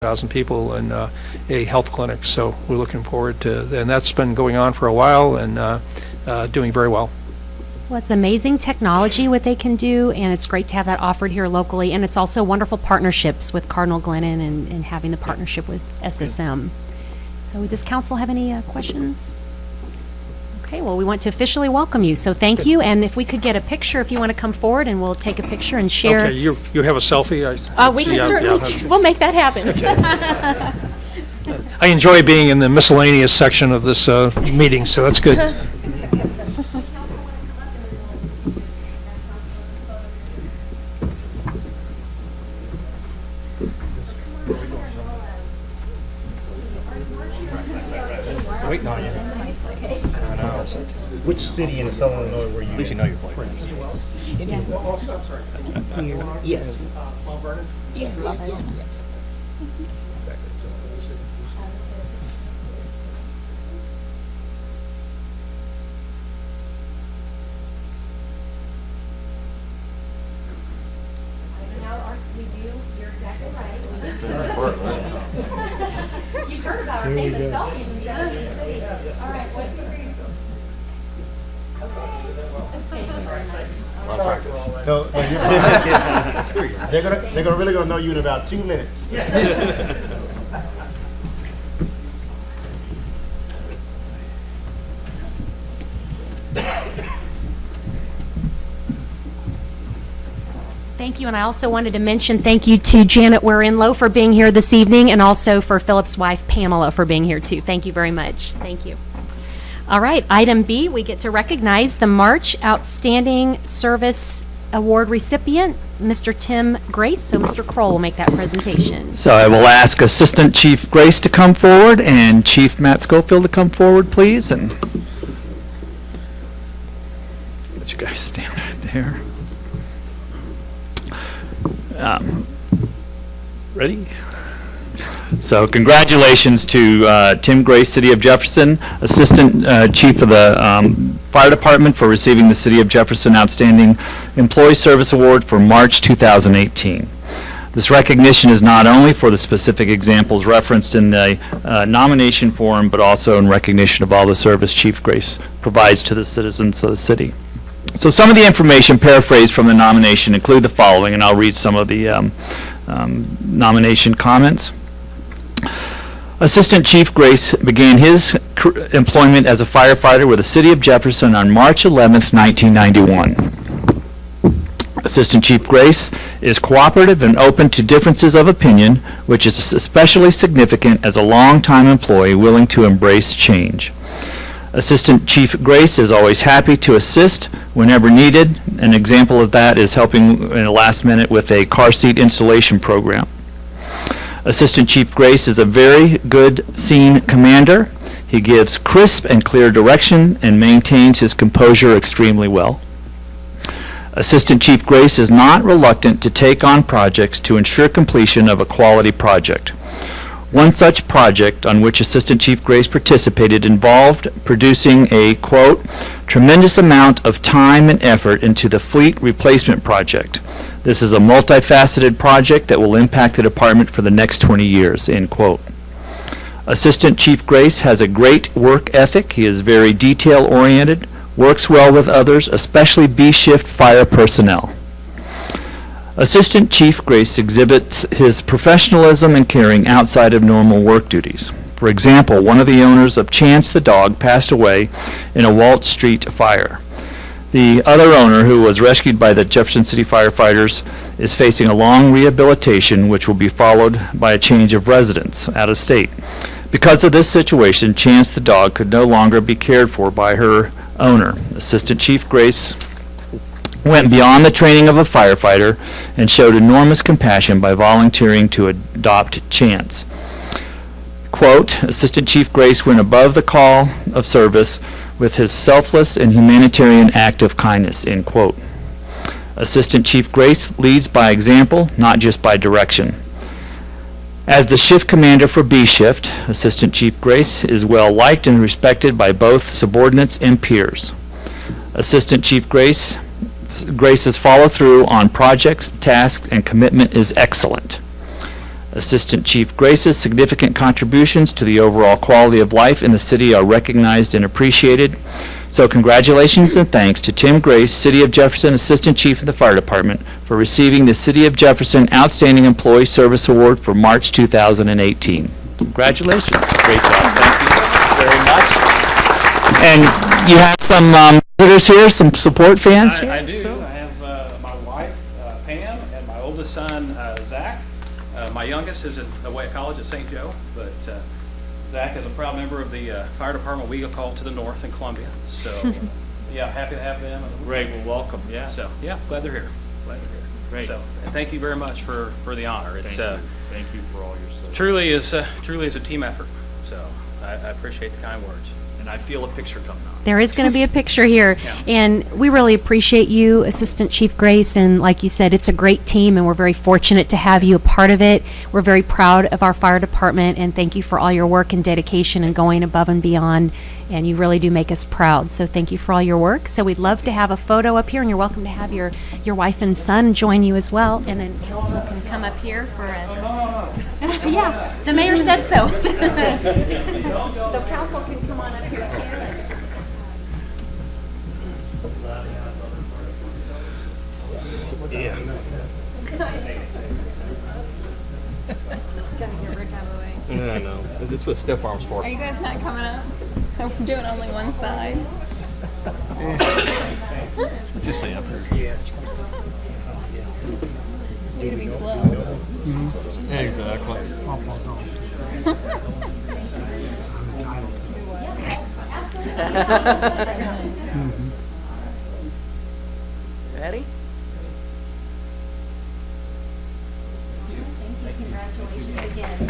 1,000 people in a health clinic. So we're looking forward to, and that's been going on for a while and doing very well. Well, it's amazing technology what they can do, and it's great to have that offered here locally. And it's also wonderful partnerships with Cardinal Glennon and having the partnership with SSM. So does council have any questions? Okay, well, we want to officially welcome you, so thank you. And if we could get a picture, if you want to come forward, and we'll take a picture and share. Okay, you have a selfie? We can certainly, we'll make that happen. Okay. I enjoy being in the miscellaneous section of this meeting, so that's good. Waiting on you. Which city in Southern Illinois were you? At least you know your place. Yes. You've heard about our famous selfies in Jefferson City. All right, what's the reason? No, they're really gonna know you in about 2 minutes. Thank you, and I also wanted to mention thank you to Janet Warinlow for being here this evening, and also for Philip's wife, Pamela, for being here too. Thank you very much. Thank you. All right, item B, we get to recognize the March Outstanding Service Award recipient, Mr. Tim Grace. So Mr. Kroll will make that presentation. So I will ask Assistant Chief Grace to come forward and Chief Matt Schofield to come forward, please. And let you guys stand right there. Ready? So congratulations to Tim Grace, City of Jefferson, Assistant Chief of the Fire Department, for receiving the City of Jefferson Outstanding Employee Service Award for March 2018. This recognition is not only for the specific examples referenced in the nomination form, but also in recognition of all the service Chief Grace provides to the citizens of the city. So some of the information paraphrased from the nomination include the following, and I'll read some of the nomination comments. Assistant Chief Grace began his employment as a firefighter with the City of Jefferson on March 11th, 1991. Assistant Chief Grace is cooperative and open to differences of opinion, which is especially significant as a longtime employee willing to embrace change. Assistant Chief Grace is always happy to assist whenever needed. An example of that is helping in the last minute with a car seat installation program. Assistant Chief Grace is a very good scene commander. He gives crisp and clear direction and maintains his composure extremely well. Assistant Chief Grace is not reluctant to take on projects to ensure completion of a quality project. One such project on which Assistant Chief Grace participated involved producing a, quote, tremendous amount of time and effort into the fleet replacement project. This is a multifaceted project that will impact the department for the next 20 years, end quote. Assistant Chief Grace has a great work ethic. He is very detail-oriented, works well with others, especially B-shift fire personnel. Assistant Chief Grace exhibits his professionalism and caring outside of normal work duties. For example, one of the owners of Chance the dog passed away in a Walt Street fire. The other owner, who was rescued by the Jefferson City firefighters, is facing a long rehabilitation which will be followed by a change of residence out of state. Because of this situation, Chance the dog could no longer be cared for by her owner. Assistant Chief Grace went beyond the training of a firefighter and showed enormous compassion by volunteering to adopt Chance. Quote, Assistant Chief Grace went above the call of service with his selfless and humanitarian act of kindness, end quote. Assistant Chief Grace leads by example, not just by direction. As the shift commander for B Shift, Assistant Chief Grace is well liked and respected by both subordinates and peers. Assistant Chief Grace's follow-through on projects, tasks, and commitment is excellent. Assistant Chief Grace's significant contributions to the overall quality of life in the city are recognized and appreciated. So congratulations and thanks to Tim Grace, City of Jefferson Assistant Chief of the Fire Department, for receiving the City of Jefferson Outstanding Employee Service Award for March 2018. Congratulations. Great job. Thank you very much. And you have some visitors here, some support fans here? I do. I have my wife, Pam, and my oldest son, Zach. My youngest is away at college at St. Joe, but Zach is a proud member of the fire department we call to the north in Columbia. So, yeah, happy to have them. Great, well, welcome, yeah. So, yeah, glad they're here. Glad they're here. Great. So, and thank you very much for the honor. It's Thank you for all your service. truly is a team effort. So, I appreciate the kind words. And I feel a picture coming on. There is going to be a picture here, Yeah. and we really appreciate you, Assistant Chief Grace, and like you said, it's a great team, and we're very fortunate to have you a part of it. We're very proud of our fire department, and thank you for all your work and dedication and going above and beyond, and you really do make us proud, so thank you for all your work. So we'd love to have a photo up here, and you're welcome to have your wife and son join you as well, and then council can come up here for a... Yeah, the mayor said so. So council can come on up here too. No, no. That's what Step Farm's for. Are you guys not coming up? I'm doing only one side. Just stay up here. You to be slow. Exactly. Ready? Congratulations again.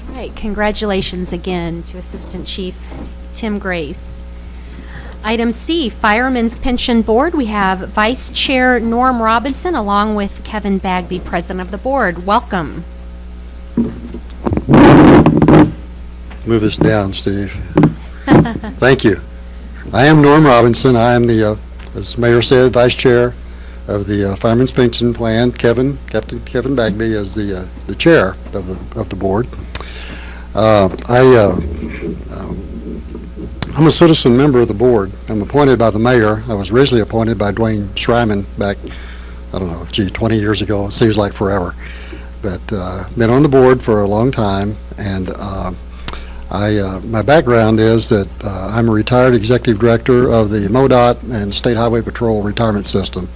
All right, congratulations again to Assistant Chief Tim Grace. Item C, Firemen's Pension Board. We have Vice Chair Norm Robinson along with Kevin Bagby, President of the Board. Welcome. Move this down, Steve. Thank you. I am Norm Robinson. I am the, as the Mayor said, Vice Chair of the Firemen's Pension Plan. Captain Kevin Bagby is the Chair of the Board. I'm a citizen member of the board. I'm appointed by the mayor. I was originally appointed by Dwayne Schreiman back, I don't know, 20 years ago. It seems like forever. But been on the board for a long time, and my background is that I'm a retired executive director of the MoDOT and State Highway Patrol retirement system.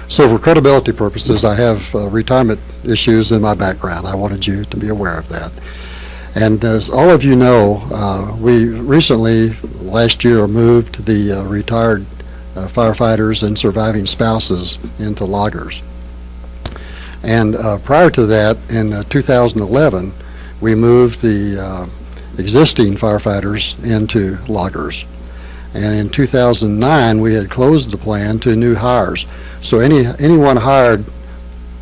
So for credibility purposes, I have retirement issues in my background. I wanted you to be aware of that. And as all of you know, we recently, last year, moved the retired firefighters and surviving spouses into loggers. And prior to that, in 2011, we moved the existing firefighters into loggers. And in 2009, we had closed the plan to new hires. So anyone hired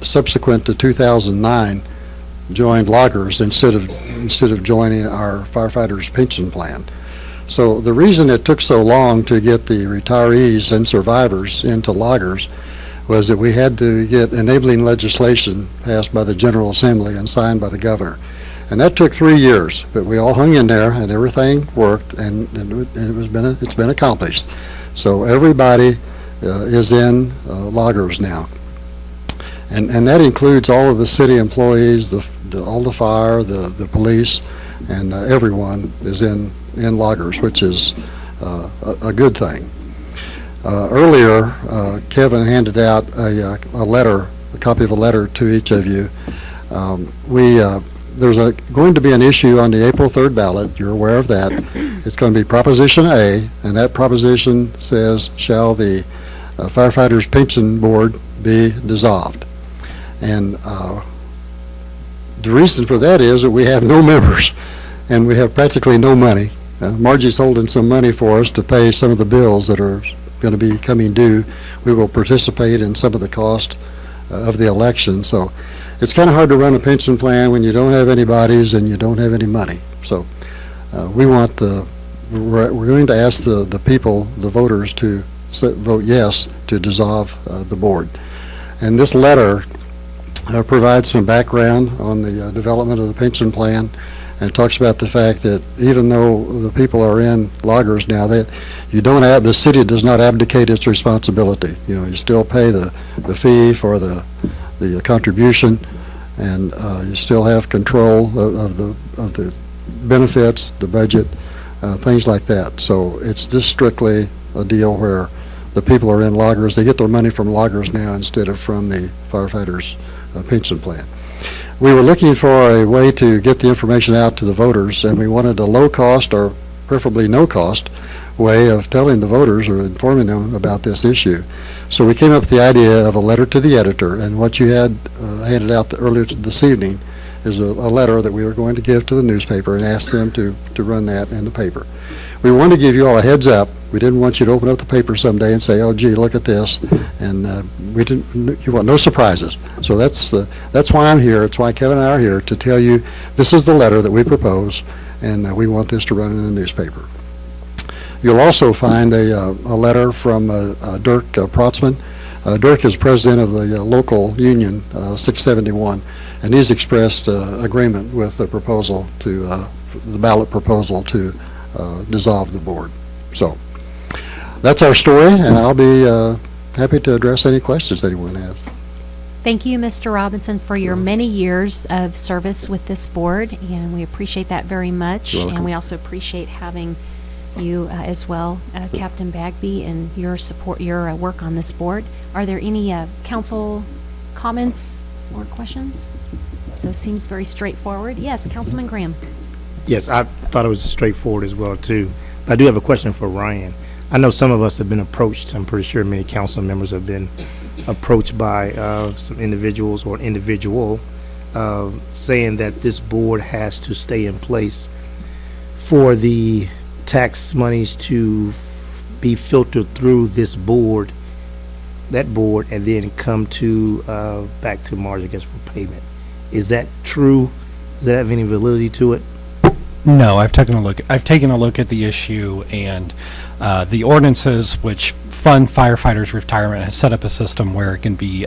subsequent to 2009 joined loggers instead of joining our firefighters pension plan. So the reason it took so long to get the retirees and survivors into loggers was that we had to get enabling legislation passed by the General Assembly and signed by the governor. And that took 3 years, but we all hung in there and everything worked, and it's been accomplished. So everybody is in loggers now. And that includes all of the city employees, all the fire, the police, and everyone is in loggers, which is a good thing. Earlier, Kevin handed out a copy of a letter to each of you. There's going to be an issue on the April 3rd ballot. You're aware of that. It's going to be Proposition A, and that proposition says, shall the Firefighters Pension Board be dissolved? And the reason for that is that we have no members, and we have practically no money. Margie's holding some money for us to pay some of the bills that are going to be coming due. We will participate in some of the cost of the election. So it's kind of hard to run a pension plan when you don't have any bodies and you don't have any money. So we're going to ask the people, the voters, to vote yes to dissolve the board. And this letter provides some background on the development of the pension plan, and talks about the fact that even though the people are in loggers now, that the city does not abdicate its responsibility. You still pay the fee for the contribution, and you still have control of the benefits, the budget, things like that. So it's just strictly a deal where the people are in loggers. They get their money from loggers now instead of from the firefighters' pension plan. We were looking for a way to get the information out to the voters, and we wanted a low-cost or preferably no-cost way of telling the voters or informing them about this issue. So we came up with the idea of a letter to the editor, and what you had handed out earlier this evening is a letter that we were going to give to the newspaper and ask them to run that in the paper. We wanted to give you all a heads up. We didn't want you to open up the paper someday and say, oh, gee, look at this. And you want no surprises. So that's why I'm here. It's why Kevin and I are here, to tell you this is the letter that we propose, and we want this to run in the newspaper. You'll also find a letter from Dirk Protzman. Dirk is president of the local union, 671, and he's expressed agreement with the proposal the ballot proposal to dissolve the board. So that's our story, and I'll be happy to address any questions anyone has. Thank you, Mr. Robinson, for your many years of service with this board, and we appreciate that very much. You're welcome. And we also appreciate having you as well, Captain Bagby, and your support, your work on this board. Are there any council comments or questions? So it seems very straightforward. Yes, Councilman Graham. Yes, I thought it was straightforward as well, too. But I do have a question for Ryan. I know some of us have been approached. I'm pretty sure many council members have been approached by some individuals or an individual saying that this board has to stay in place for the tax monies to be filtered through this board, that board, and then come to back to Marge, I guess, for payment. Is that true? Does that have any validity to it? No, I've taken a look at the issue, and the ordinances which fund firefighters' retirement has set up a system where it can be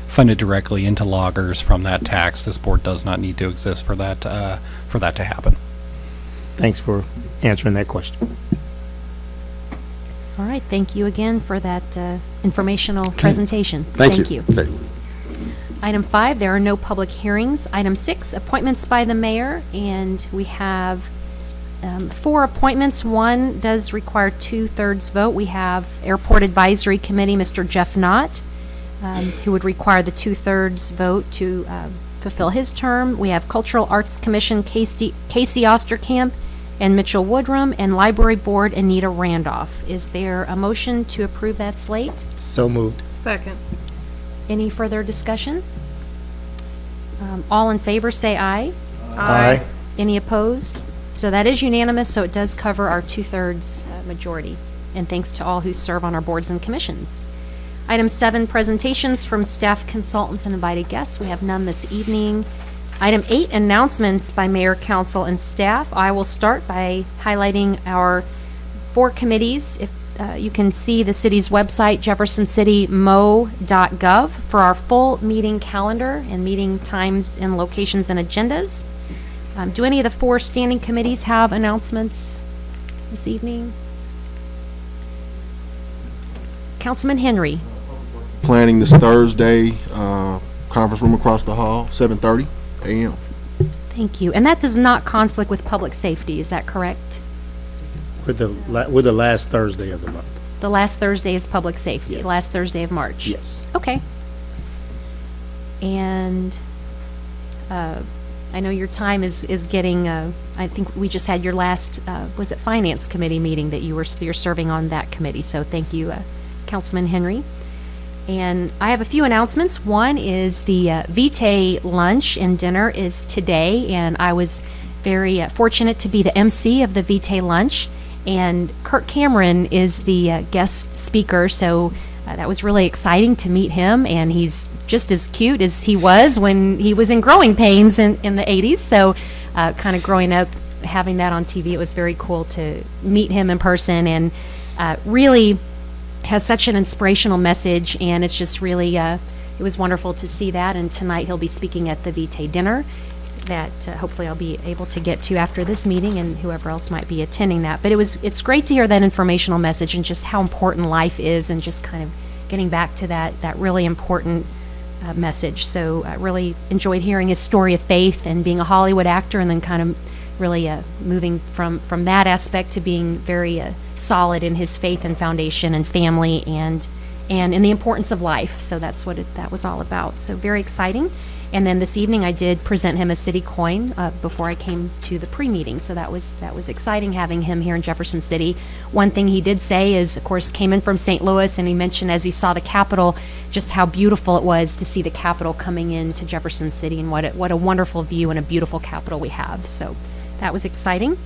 funded directly into loggers from that tax. This board does not need to exist for that to happen. Thanks for answering that question. All right, thank you again for that informational presentation. Thank you. Okay. Item 5, there are no public hearings. Item 6, appointments by the mayor, and we have 4 appointments. One does require 2/3 vote. We have Airport Advisory Committee, Mr. Jeff Knott, who would require the 2/3 vote to fulfill his term. We have Cultural Arts Commission, Casey Osterkamp and Mitchell Woodrum, and Library Board, Anita Randolph. Is there a motion to approve that slate? So moved. Second. Any further discussion? All in favor say aye. Aye. Any opposed? So that is unanimous, so it does cover our 2/3 majority. And thanks to all who serve on our boards and commissions. Item 7, presentations from staff, consultants, and invited guests. We have none this evening. Item 8, announcements by mayor, council, and staff. I will start by highlighting our 4 committees. If you can see the city's website, jeffersoncitymo.gov, for our full meeting calendar and meeting times and locations and agendas. Do any of the 4 standing committees have announcements this evening? Councilman Henry. Planning this Thursday, conference room across the hall, 7:30 a.m. Thank you. And that does not conflict with public safety, is that correct? We're the last Thursday of the month. The last Thursday is public safety, Yes. last Thursday of March? Yes. Okay. And I know your time is getting, I think we just had your last, was it Finance Committee meeting that you're serving on that committee, so thank you, Councilman Henry. And I have a few announcements. One is the Vitae lunch and dinner is today, and I was very fortunate to be the MC of the Vitae lunch. And Kurt Cameron is the guest speaker, so that was really exciting to meet him, and he's just as cute as he was when he was in Growing Pains in the 80s. So kind of growing up, having that on TV, it was very cool to meet him in person, and really has such an inspirational message, and it's just really, it was wonderful to see that. And tonight he'll be speaking at the Vitae dinner that hopefully I'll be able to get to after this meeting, and whoever else might be attending that. But it's great to hear that informational message and just how important life is, and just kind of getting back to that really important message. So I really enjoyed hearing his story of faith and being a Hollywood actor, and then kind of really moving from that aspect to being very solid in his faith and foundation and family and in the importance of life. So that's what that was all about. So very exciting. And then this evening I did present him a city coin before I came to the pre-meeting. So that was exciting having him here in Jefferson City. One thing he did say is, of course, came in from St. Louis, and he mentioned as he saw the Capitol just how beautiful it was to see the Capitol coming into Jefferson City, and what a wonderful view and a beautiful Capitol we have. So that was exciting.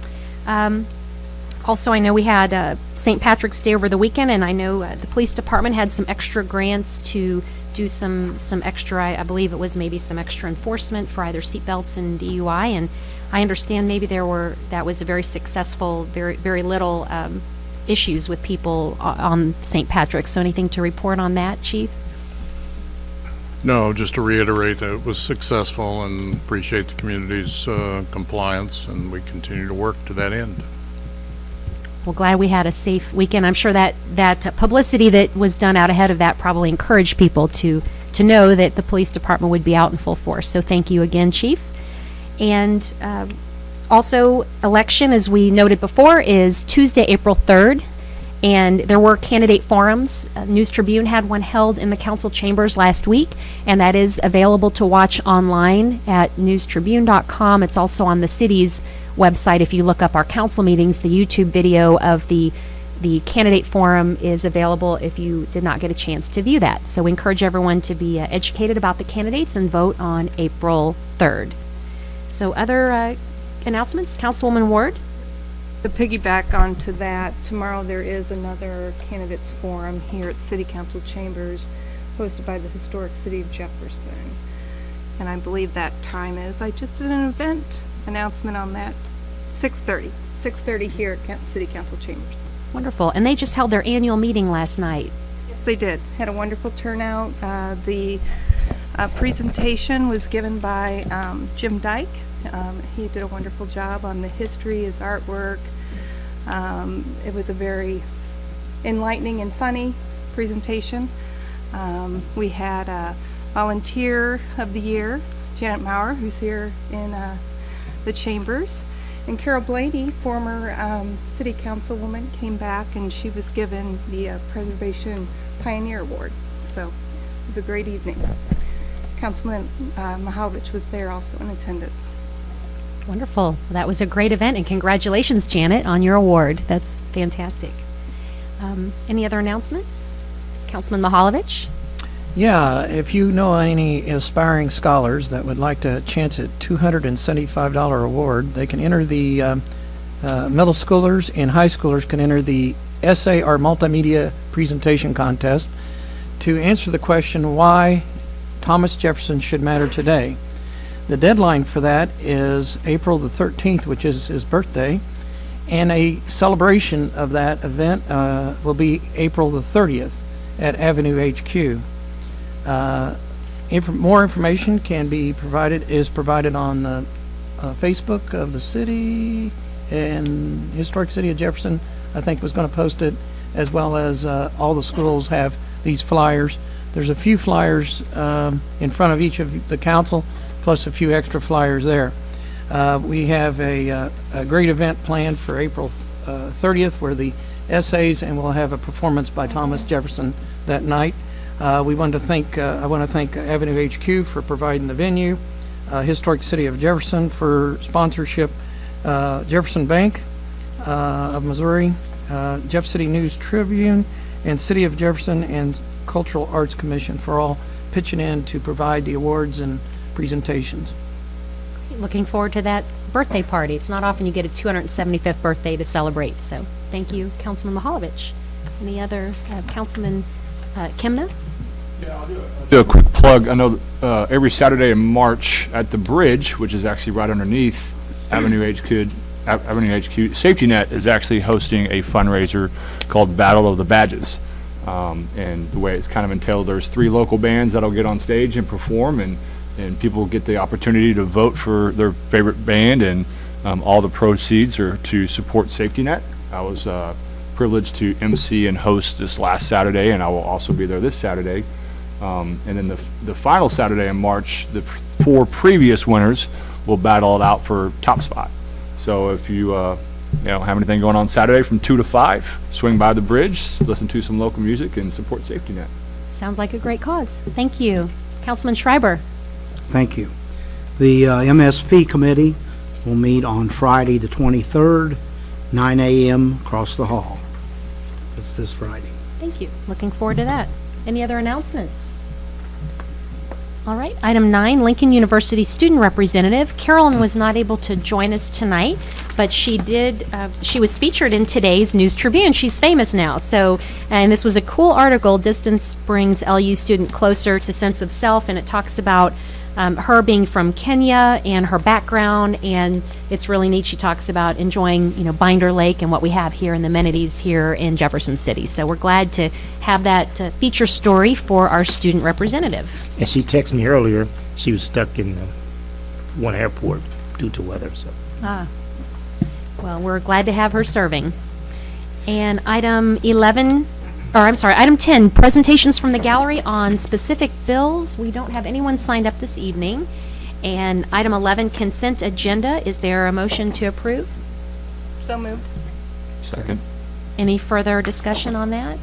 Also, I know we had St. Patrick's Day over the weekend, and I know the police department had some extra grants to do some extra, I believe it was maybe some extra enforcement for either seatbelts and DUI, and I understand maybe that was a very successful, very little issues with people on St. Patrick's. So anything to report on that, Chief? No, just to reiterate that it was successful, and appreciate the community's compliance, and we continue to work to that end. Well, glad we had a safe weekend. I'm sure that publicity that was done out ahead of that probably encouraged people to know that the police department would be out in full force. So thank you again, Chief. And also, election, as we noted before, is Tuesday, April 3rd. And there were candidate forums. News Tribune had one held in the council chambers last week, and that is available to watch online at newstribune.com. It's also on the city's website. If you look up our council meetings, the YouTube video of the candidate forum is available if you did not get a chance to view that. So we encourage everyone to be educated about the candidates and vote on April 3rd. So other announcements, Councilwoman Ward? To piggyback onto that, tomorrow there is another candidates forum here at City Council Chambers hosted by the Historic City of Jefferson. And I believe that time is, I just did an event announcement on that, 6:30 here at City Council Chambers. Wonderful. And they just held their annual meeting last night. Yes, they did. Had a wonderful turnout. The presentation was given by Jim Dyke. He did a wonderful job on the history, his artwork. It was a very enlightening and funny presentation. We had a volunteer of the year, Janet Maurer, who's here in the chambers. And Carol Blaney, former city councilwoman, came back and she was given the Preservation Pioneer Award. So it was a great evening. Councilman Mahalovich was there also in attendance. Wonderful. That was a great event, and congratulations, Janet, on your award. That's fantastic. Any other announcements? Councilman Mahalovich? Yeah, if you know any aspiring scholars that would like to chance at $275 award, they can enter the middle schoolers and high schoolers can enter the essay or multimedia presentation contest to answer the question why Thomas Jefferson should matter today. The deadline for that is April the 13th, which is his birthday, and a celebration of that event will be April the 30th at Avenue HQ. More information is provided on the Facebook of the city, and Historic City of Jefferson, I think, was going to post it, as well as all the schools have these flyers. There's a few flyers in front of each of the council, plus a few extra flyers there. We have a great event planned for April 30th, where the essays, and we'll have a performance by Thomas Jefferson that night. I want to thank Avenue HQ for providing the venue, Historic City of Jefferson for sponsorship, Jefferson Bank of Missouri, Jeff City News Tribune, and City of Jefferson and Cultural Arts Commission for all pitching in to provide the awards and presentations. Looking forward to that birthday party. It's not often you get a 275th birthday to celebrate, so thank you, Councilman Mahalovich. Any other Councilman Kimna? Do a quick plug. I know every Saturday in March at the bridge, which is actually right underneath Avenue HQ, Safety Net is actually hosting a fundraiser called Battle of the Badges. And the way it's kind of entailed, there's 3 local bands that'll get on stage and perform, and people get the opportunity to vote for their favorite band, and all the proceeds are to support Safety Net. I was privileged to MC and host this last Saturday, and I will also be there this Saturday. And then the final Saturday in March, the 4 previous winners will battle it out for top spot. So if you have anything going on Saturday from 2 to 5, swing by the bridge, listen to some local music, and support Safety Net. Sounds like a great cause. Thank you. Councilman Schreiber? Thank you. The MSP committee will meet on Friday, the 23rd, 9 a.m. across the hall. It's this Friday. Thank you. Looking forward to that. Any other announcements? All right. Item 9, Lincoln University student representative. Carolyn was not able to join us tonight, but she did. She was featured in today's News Tribune. She's famous now. And this was a cool article. Distance brings LU student closer to sense of self, and it talks about her being from Kenya and her background, and it's really neat. She talks about enjoying, Binder Lake and what we have here and the amenities here in Jefferson City. So we're glad to have that feature story for our student representative. And she texted me earlier, she was stuck in one airport due to weather, so. Well, we're glad to have her serving. And item 10, presentations from the gallery on specific bills. We don't have anyone signed up this evening. And item 11, consent agenda. Is there a motion to approve? So moved. Second. Any further discussion on that?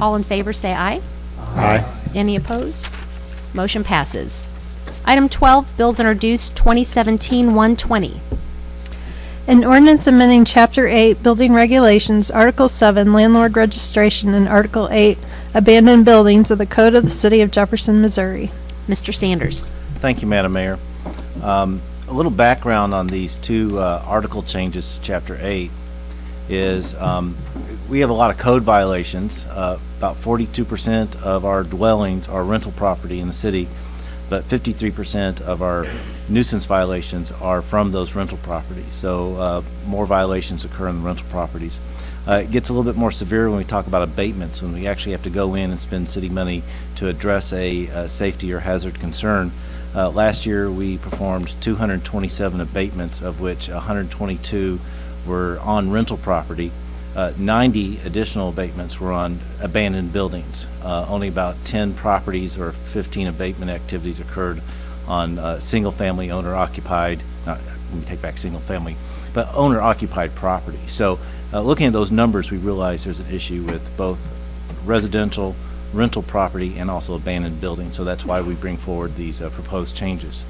All in favor say aye. Aye. Any opposed? Motion passes. Item 12, bills introduced 2017-120. An ordinance amending Chapter 8 Building Regulations, Article 7 Landlord Registration, and Article 8 Abandoned Buildings of the Code of the City of Jefferson, Missouri. Mr. Sanders. Thank you, Madam Mayor. A little background on these 2 article changes to Chapter 8 is we have a lot of code violations. About 42% of our dwellings are rental property in the city, but 53% of our nuisance violations are from those rental properties. So more violations occur in the rental properties. It gets a little bit more severe when we talk about abatements, when we actually have to go in and spend city money to address a safety or hazard concern. Last year we performed 227 abatements, of which 122 were on rental property. 90 additional abatements were on abandoned buildings. Only about 10 properties or 15 abatement activities occurred on single-family owner-occupied, let me take back single-family, but owner-occupied property. So looking at those numbers, we realize there's an issue with both residential, rental property, and also abandoned buildings. So that's why we bring forward these proposed changes.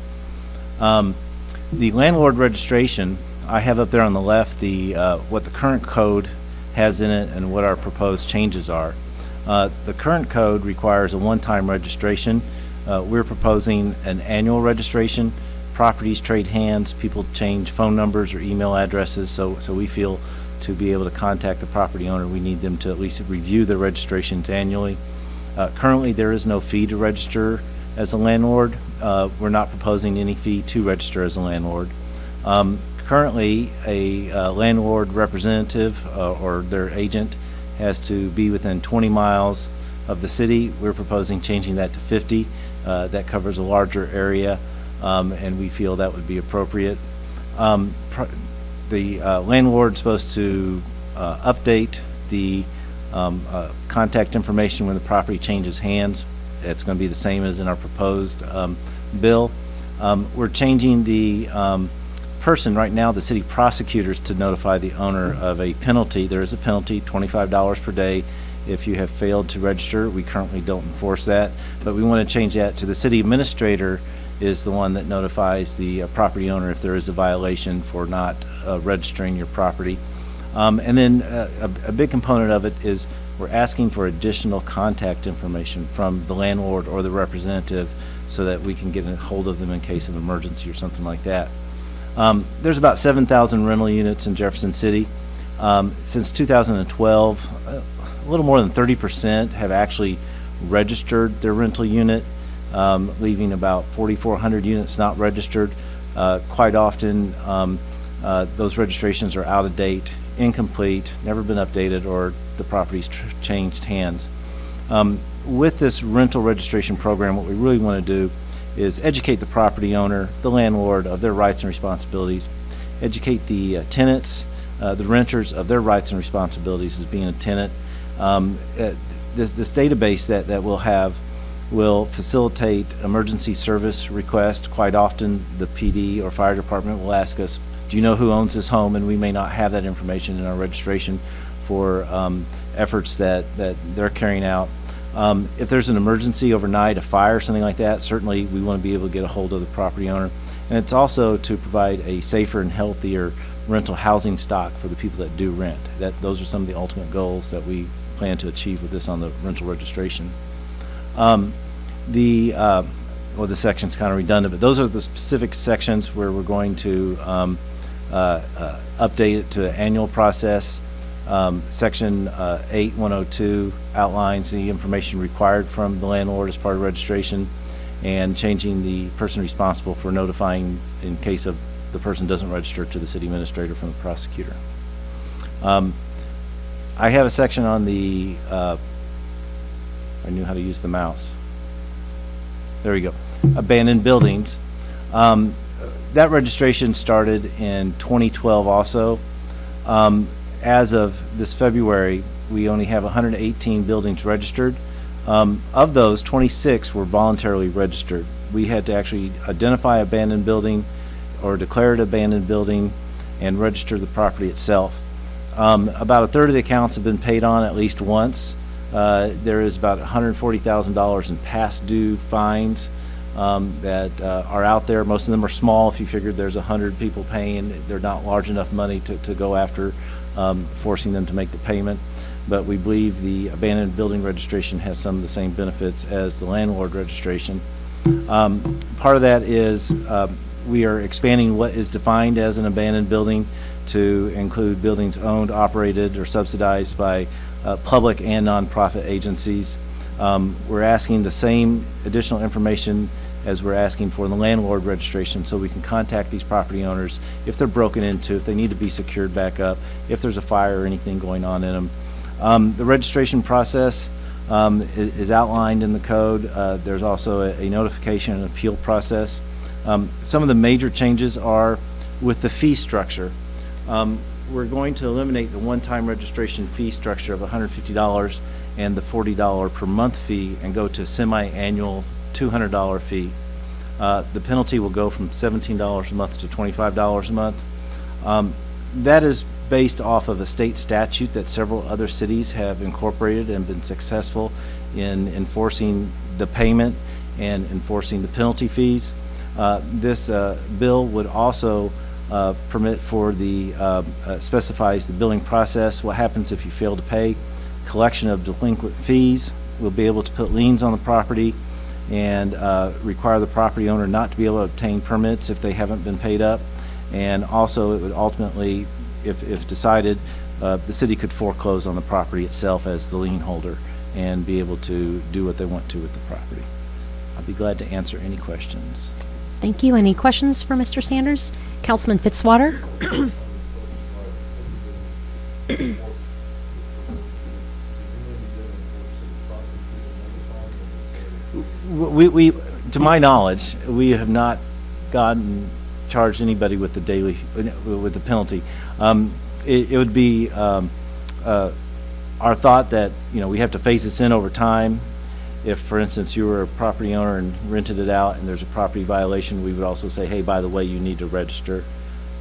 The landlord registration, I have up there on the left what the current code has in it and what our proposed changes are. The current code requires a one-time registration. We're proposing an annual registration. Properties trade hands, people change phone numbers or email addresses, so we feel to be able to contact the property owner, we need them to at least review their registrations annually. Currently, there is no fee to register as a landlord. We're not proposing any fee to register as a landlord. Currently, a landlord representative or their agent has to be within 20 miles of the city. We're proposing changing that to 50. That covers a larger area, and we feel that would be appropriate. The landlord's supposed to update the contact information when the property changes hands. It's going to be the same as in our proposed bill. We're changing the person right now, the city prosecutors, to notify the owner of a penalty. There is a penalty, $25 per day if you have failed to register. We currently don't enforce that, but we want to change that to the city administrator is the one that notifies the property owner if there is a violation for not registering your property. And then a big component of it is we're asking for additional contact information from the landlord or the representative so that we can get a hold of them in case of emergency or something like that. There's about 7,000 rental units in Jefferson City. Since 2012, a little more than 30% have actually registered their rental unit, leaving about 4,400 units not registered. Quite often, those registrations are out of date, incomplete, never been updated, or the property's changed hands. With this rental registration program, what we really want to do is educate the property owner, the landlord, of their rights and responsibilities, educate the tenants, the renters, of their rights and responsibilities as being a tenant. This database that we'll have will facilitate emergency service requests. Quite often, the PD or fire department will ask us, do you know who owns this home? And we may not have that information in our registration for efforts that they're carrying out. If there's an emergency overnight, a fire, something like that, certainly we want to be able to get a hold of the property owner. And it's also to provide a safer and healthier rental housing stock for the people that do rent. Those are some of the ultimate goals that we plan to achieve with this on the rental registration. The section's kind of redundant, but those are the specific sections where we're going to update it to an annual process. Section 8102 outlines the information required from the landlord as part of registration, and changing the person responsible for notifying in case of the person doesn't register to the city administrator from the prosecutor. I have a section on the, I knew how to use the mouse. There we go. Abandoned buildings. That registration started in 2012 also. As of this February, we only have 118 buildings registered. Of those, 26 were voluntarily registered. We had to actually identify abandoned building or declare it abandoned building and register the property itself. About a third of the accounts have been paid on at least once. There is about $140,000 in past due fines that are out there. Most of them are small. If you figured there's 100 people paying, they're not large enough money to go after forcing them to make the payment. But we believe the abandoned building registration has some of the same benefits as the landlord registration. Part of that is we are expanding what is defined as an abandoned building to include buildings owned, operated, or subsidized by public and nonprofit agencies. We're asking the same additional information as we're asking for the landlord registration, so we can contact these property owners if they're broken into, if they need to be secured back up, if there's a fire or anything going on in them. The registration process is outlined in the code. There's also a notification and appeal process. Some of the major changes are with the fee structure. We're going to eliminate the one-time registration fee structure of $150 and the $40 per month fee and go to a semi-annual $200 fee. The penalty will go from $17 a month to $25 a month. That is based off of a state statute that several other cities have incorporated and been successful in enforcing the payment and enforcing the penalty fees. This bill would also permit for the, specifies the billing process, what happens if you fail to pay, collection of delinquent fees. We'll be able to put liens on the property and require the property owner not to be able to obtain permits if they haven't been paid up. And also it would ultimately, if decided, the city could foreclose on the property itself as the lien holder and be able to do what they want to with the property. I'll be glad to answer any questions. Thank you. Any questions for Mr. Sanders? Councilman Fitzwater? We, to my knowledge, we have not charged anybody with the penalty. It would be our thought that, we have to phase this in over time. If, for instance, you were a property owner and rented it out and there's a property violation, we would also say, hey, by the way, you need to register.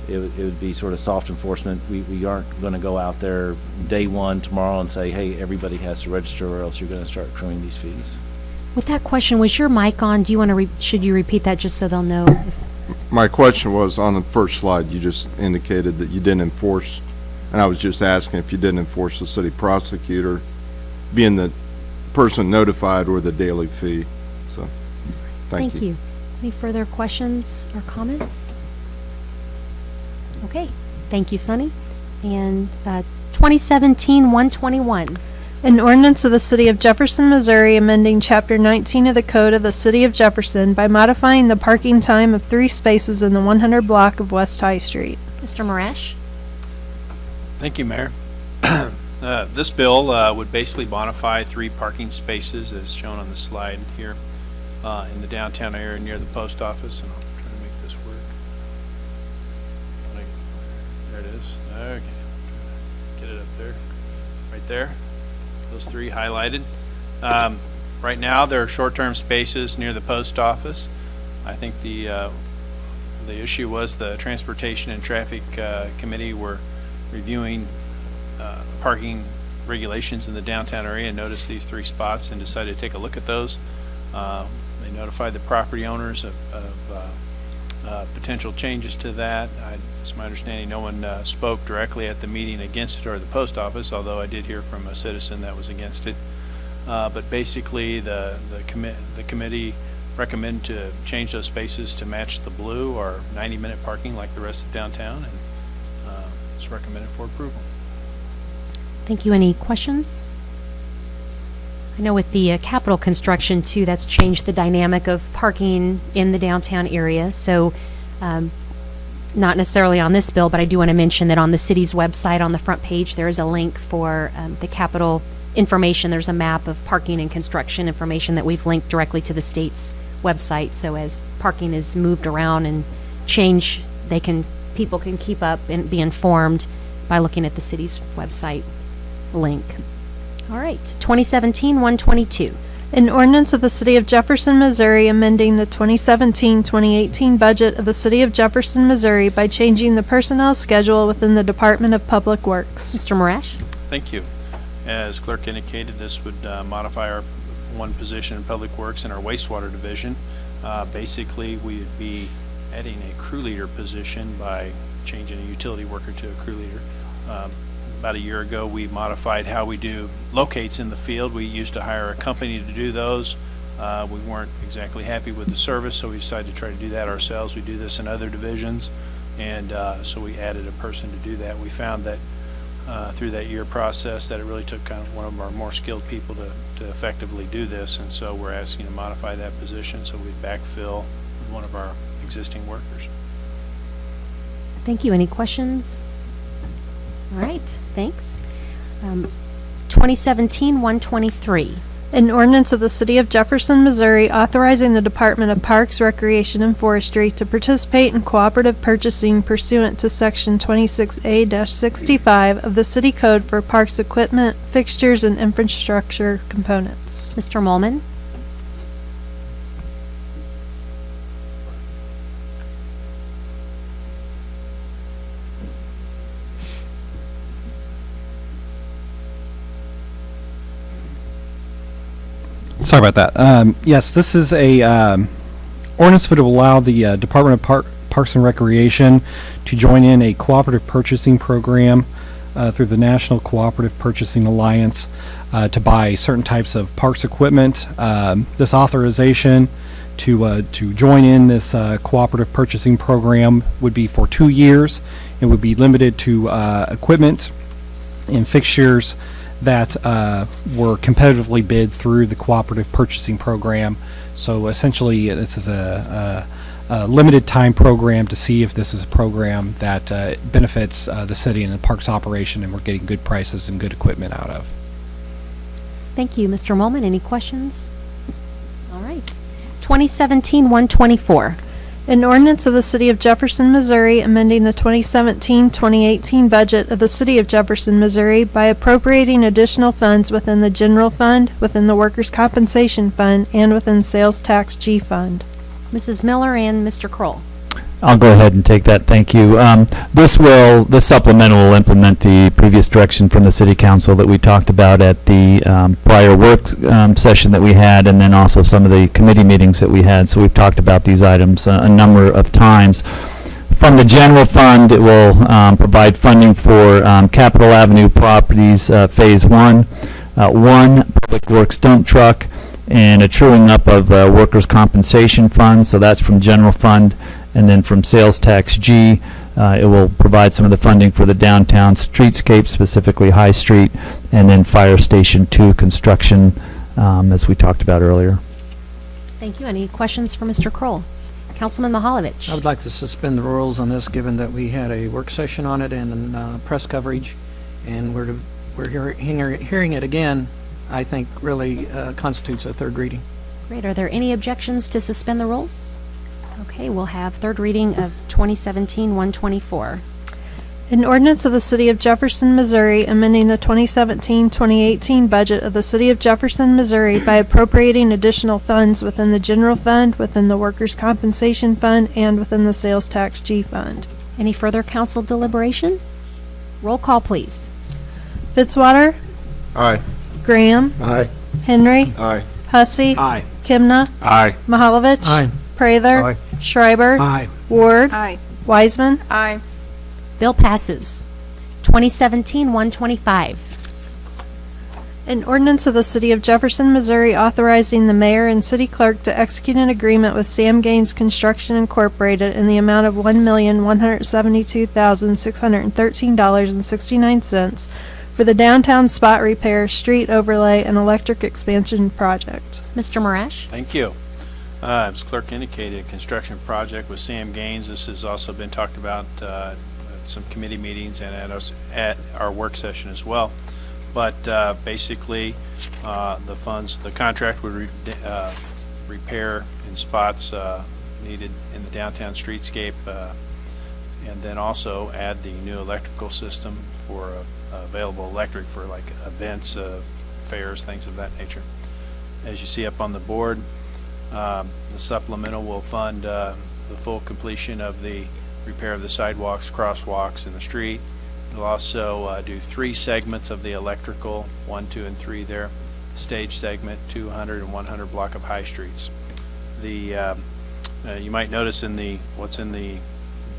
It would be sort of soft enforcement. We aren't going to go out there day one tomorrow and say, hey, everybody has to register or else you're going to start accruing these fees. With that question, was your mic on? Do you want to, should you repeat that just so they'll know? My question was, on the first slide, you just indicated that you didn't enforce, and I was just asking if you didn't enforce the city prosecutor being the person notified or the daily fee. So, thank you. Any further questions or comments? Okay, thank you, Sonny. And 2017-121, An ordinance of the City of Jefferson, Missouri, amending Chapter 19 of the Code of the City of Jefferson by modifying the parking time of 3 spaces in the 100 block of West High Street. Mr. Marash? Thank you, Mayor. This bill would basically bonify 3 parking spaces as shown on the slide here in the downtown area near the post office, and I'll try to make this work. There it is. Okay. Get it up there. Right there. Those 3 highlighted. Right now, there are short-term spaces near the post office. I think the issue was the Transportation and Traffic Committee were reviewing parking regulations in the downtown area and noticed these 3 spots and decided to take a look at those. They notified the property owners of potential changes to that. It's my understanding no one spoke directly at the meeting against it or the post office, although I did hear from a citizen that was against it. But basically, the committee recommended to change those spaces to match the blue or 90-minute parking like the rest of downtown, and it's recommended for approval. Thank you. Any questions? I know with the capital construction too, that's changed the dynamic of parking in the downtown area. So not necessarily on this bill, but I do want to mention that on the city's website on the front page, there is a link for the capital information. There's a map of parking and construction information that we've linked directly to the state's website. So as parking is moved around and change, people can keep up and be informed by looking at the city's website link. All right, 2017-122. An ordinance of the City of Jefferson, Missouri, amending the 2017-2018 budget of the City of Jefferson, Missouri by changing the personnel schedule within the Department of Public Works. Mr. Marash? Thank you. As clerk indicated, this would modify our one position in Public Works in our wastewater division. Basically, we would be adding a crew leader position by changing a utility worker to a crew leader. About a year ago, we modified how we do locates in the field. We used to hire a company to do those. We weren't exactly happy with the service, so we decided to try to do that ourselves. We do this in other divisions, and so we added a person to do that. We found that through that year process that it really took kind of one of our more skilled people to effectively do this, and so we're asking to modify that position so we'd backfill one of our existing workers. Thank you. Any questions? All right, thanks. 2017-123. An ordinance of the City of Jefferson, Missouri, authorizing the Department of Parks, Recreation, and Forestry to participate in cooperative purchasing pursuant to Section 26A-65 of the City Code for parks equipment, fixtures, and infrastructure components. Mr. Molman? Sorry about that. Yes, this is a ordinance that would allow the Department of Parks and Recreation to join in a cooperative purchasing program through the National Cooperative Purchasing Alliance to buy certain types of parks equipment. This authorization to join in this cooperative purchasing program would be for 2 years. It would be limited to equipment and fixtures that were competitively bid through the cooperative purchasing program. So essentially, this is a limited time program to see if this is a program that benefits the city and the parks operation, and we're getting good prices and good equipment out of. Thank you, Mr. Molman. Any questions? All right. 2017-124. An ordinance of the City of Jefferson, Missouri, amending the 2017-2018 budget of the City of Jefferson, Missouri by appropriating additional funds within the General Fund, within the Workers' Compensation Fund, and within Sales Tax G Fund. Mrs. Miller and Mr. Kroll. I'll go ahead and take that, thank you. This supplemental will implement the previous direction from the City Council that we talked about at the prior work session that we had, and then also some of the committee meetings that we had. So we've talked about these items a number of times. From the general fund, it will provide funding for Capitol Avenue Properties Phase 1, one public works dump truck, and a truing up of workers' compensation funds. So that's from general fund. And then from sales tax G, It will provide some of the funding for the downtown streetscape, specifically High Street, and then Fire Station 2 construction, as we talked about earlier. Thank you. Any questions for Mr. Kroll? Councilman Mahalovich. I would like to suspend the rules on this, given that we had a work session on it and press coverage, and we're hearing it again. I think really constitutes a third reading. Great. Are there any objections to suspend the rules? Okay, we'll have third reading of 2017-124. An ordinance of the City of Jefferson, Missouri, amending the 2017-2018 budget of the City of Jefferson, Missouri by appropriating additional funds within the general fund, within the workers' compensation fund, and within the sales tax G fund. Any further council deliberation? Roll call, please. Fitzwater, Aye. Graham, Aye. Henry, Aye. Hussey, Aye. Kimna, Aye. Mahalovich, Aye. Prather, Aye. Schreiber, Aye. Ward, Aye. Wiseman, Aye. Bill passes. 2017-125. An ordinance of the City of Jefferson, Missouri authorizing the mayor and city clerk to execute an agreement with Sam Gaines Construction Incorporated in the amount of $1,172,613.69 for the downtown spot repair, street overlay, and electric expansion project. Mr. Marash? Thank you. As clerk indicated, construction project with Sam Gaines. This has also been talked about at some committee meetings and at our work session as well. But basically, the contract would repair in spots needed in the downtown streetscape, and then also add the new electrical system for available electric for like events, fairs, things of that nature. As you see up on the board, the supplemental will fund the full completion of the repair of the sidewalks, crosswalks, and the street. It'll also do 3 segments of the electrical, 1, 2, and 3 there. Stage segment, 200 and 100 block of High Streets. The you might notice in the what's in the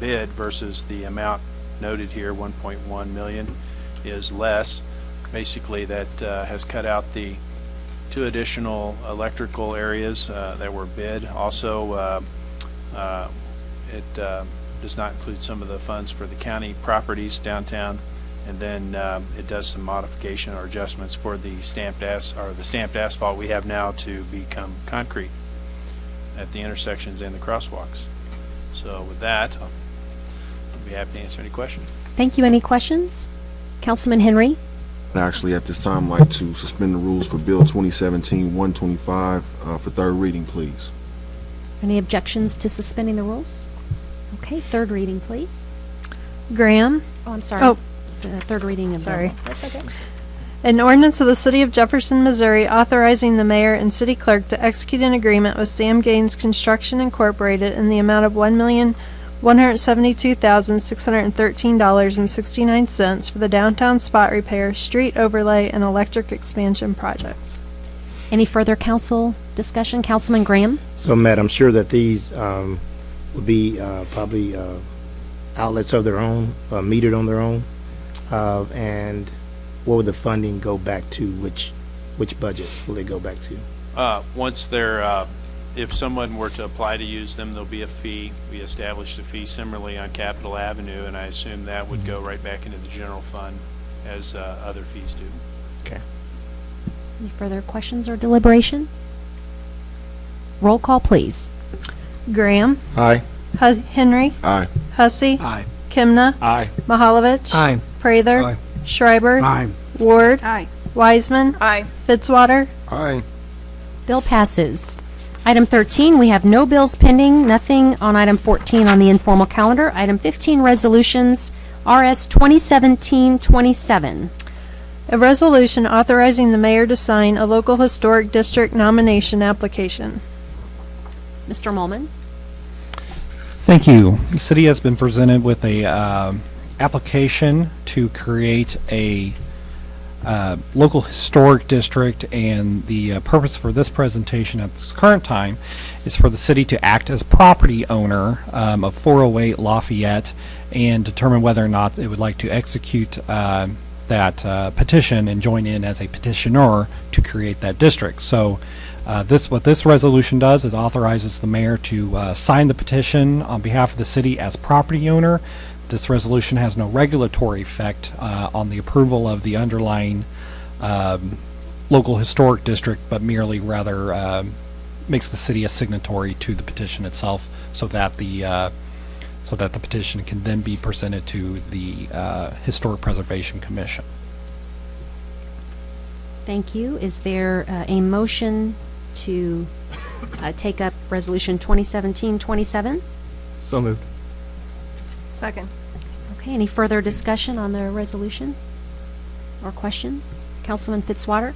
bid versus the amount noted here, 1.1 million, is less. Basically, that has cut out the 2 additional electrical areas that were bid. Also, it does not include some of the funds for the county properties downtown, and then it does some modification or adjustments for the stamped asphalt we have now to become concrete at the intersections and the crosswalks. So with that, I'll be happy to answer any questions. Thank you. Any questions? Councilman Henry? Actually, at this time, I'd like to suspend the rules for Bill 2017-125 for third reading, please. Any objections to suspending the rules? Okay, third reading, please. Graham. Oh, I'm sorry. Oh. The third reading of Sorry. That's okay. An ordinance of the City of Jefferson, Missouri authorizing the mayor and city clerk to execute an agreement with Sam Gaines Construction Incorporated in the amount of $1,172,613.69 for the downtown spot repair, street overlay, and electric expansion project. Any further council discussion? Councilman Graham? So, Matt, I'm sure that these would be probably outlets of their own, metered on their own, and what would the funding go back to? Which budget will it go back to? Once they're, if someone were to apply to use them, there'll be a fee. We established a fee similarly on Capitol Avenue, and I assume that would go right back into the general fund as other fees do. Okay. Any further questions or deliberation? Roll call, please. Graham. Aye. Henry. Aye. Hussey. Aye. Kimna. Aye. Mahalovich. Aye. Prather. Aye. Schreiber. Aye. Ward. Aye. Wiseman. Aye. Fitzwater. Aye. Bill passes. Item 13, we have no bills pending, nothing on item 14 on the informal calendar. Item 15, resolutions, RS 2017-27. A resolution authorizing the mayor to sign a local historic district nomination application. Mr. Molman? Thank you. The city has been presented with a application to create a local historic district, and the purpose for this presentation at this current time is for the city to act as property owner of 408 Lafayette and determine whether or not it would like to execute that petition and join in as a petitioner to create that district. So what this resolution does is authorizes the mayor to sign the petition on behalf of the city as property owner. this resolution has no regulatory effect on the approval of the underlying local historic district, but merely rather makes the city a signatory to the petition itself, so that the petition can then be presented to the Historic Preservation Commission. Thank you. Is there a motion to take up Resolution 2017-27? So moved. Second. Okay, any further discussion on the resolution or questions? Councilman Fitzwater?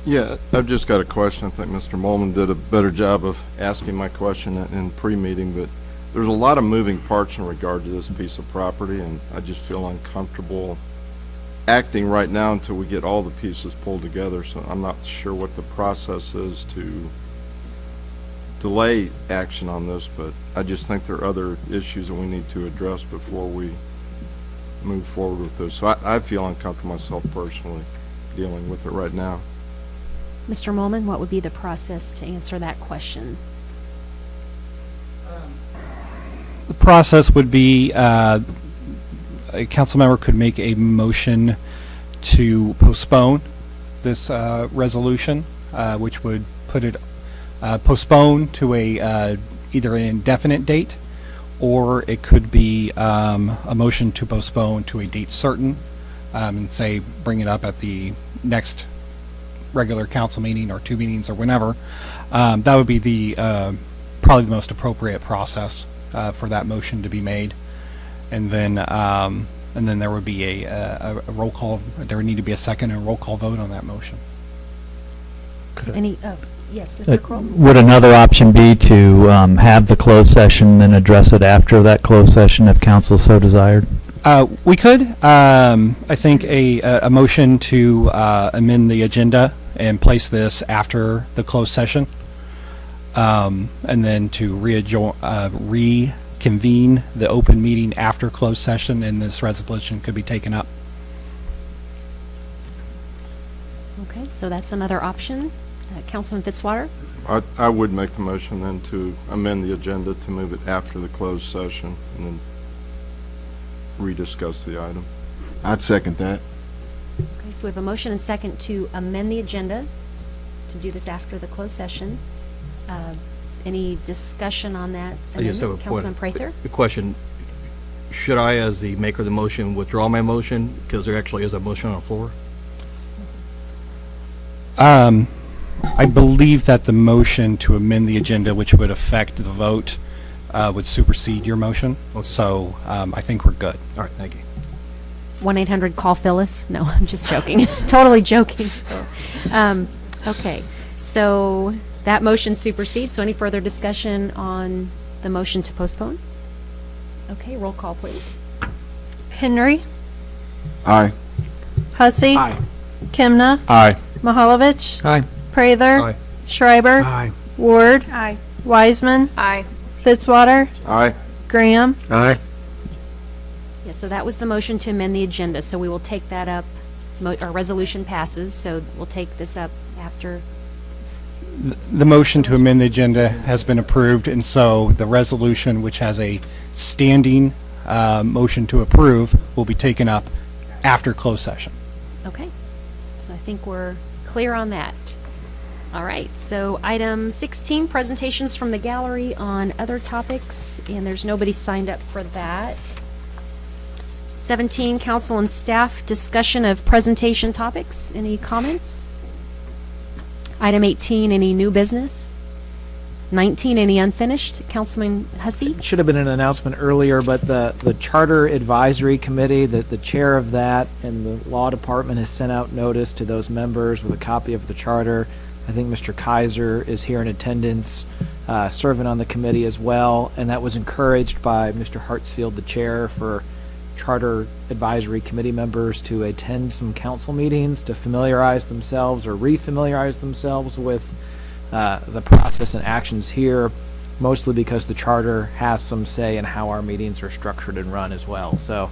Yeah, I've just got a question. I think Mr. Molman did a better job of asking my question in pre-meeting, but there's a lot of moving parts in regard to this piece of property, and I just feel uncomfortable acting right now until we get all the pieces pulled together. So I'm not sure what the process is to delay action on this, but I just think there are other issues that we need to address before we move forward with this. So I feel uncomfortable myself personally dealing with it right now. Mr. Molman, what would be the process to answer that question? The process would be a council member could make a motion to postpone this resolution, which would put it postpone to a either an indefinite date, or it could be a motion to postpone to a date certain, and say bring it up at the next regular council meeting or 2 meetings or whenever. That would be the probably the most appropriate process for that motion to be made, and then there would be a roll call. There would need to be a second and roll call vote on that motion. Any? Oh, yes, Mr. Kroll. Would another option be to have the closed session and address it after that closed session if council so desired? We could. I think a motion to amend the agenda and place this after the closed session, and then to reconvene the open meeting after closed session, and this resolution could be taken up. Okay, so that's another option. Councilman Fitzwater? I would make the motion then to amend the agenda to move it after the closed session and then rediscuss the item. I'd second that. Okay, so we have a motion and second to amend the agenda to do this after the closed session. Any discussion on that I just have a amendment? Councilman point. Prather? The question, should I, as the maker of the motion, withdraw my motion because there actually is a motion on the floor? I believe that the motion to amend the agenda, which would affect the vote, would supersede your motion. Okay. So I think we're good. All right, thank you. 1-800-CALL-PHYLLIS? No, I'm just joking. Totally joking. Okay, so that motion supersedes. So any further discussion on the motion to postpone? Okay, roll call, please. Henry, Aye. Hussey. Aye. Kimna, Aye. Mahalovich. Aye. Prather. Aye. Schreiber. Aye. Ward. Aye. Wiseman. Aye. Fitzwater. Aye. Graham. Aye. Yeah, so that was the motion to amend the agenda, so we will take that up. Our resolution passes, so we'll take this up after. The motion to amend the agenda has been approved, and so the resolution, which has a standing motion to approve, will be taken up after closed session. Okay, so I think we're clear on that. All right, so item 16, presentations from the gallery on other topics, and there's nobody signed up for that. 17, council and staff discussion of presentation topics. Any comments? Item 18, any new business? 19, any unfinished? Councilman Hussey? Should have been an announcement earlier, but the Charter Advisory Committee, the chair of that and the law department has sent out notice to those members with a copy of the charter. I think Mr. Kaiser is here in attendance, serving on the committee as well, and that was encouraged by Mr. Hartsfield, the chair, for Charter Advisory Committee members to attend some council meetings to familiarize themselves or re-familiarize themselves with the process and actions here, mostly because the charter has some say in how our meetings are structured and run as well. So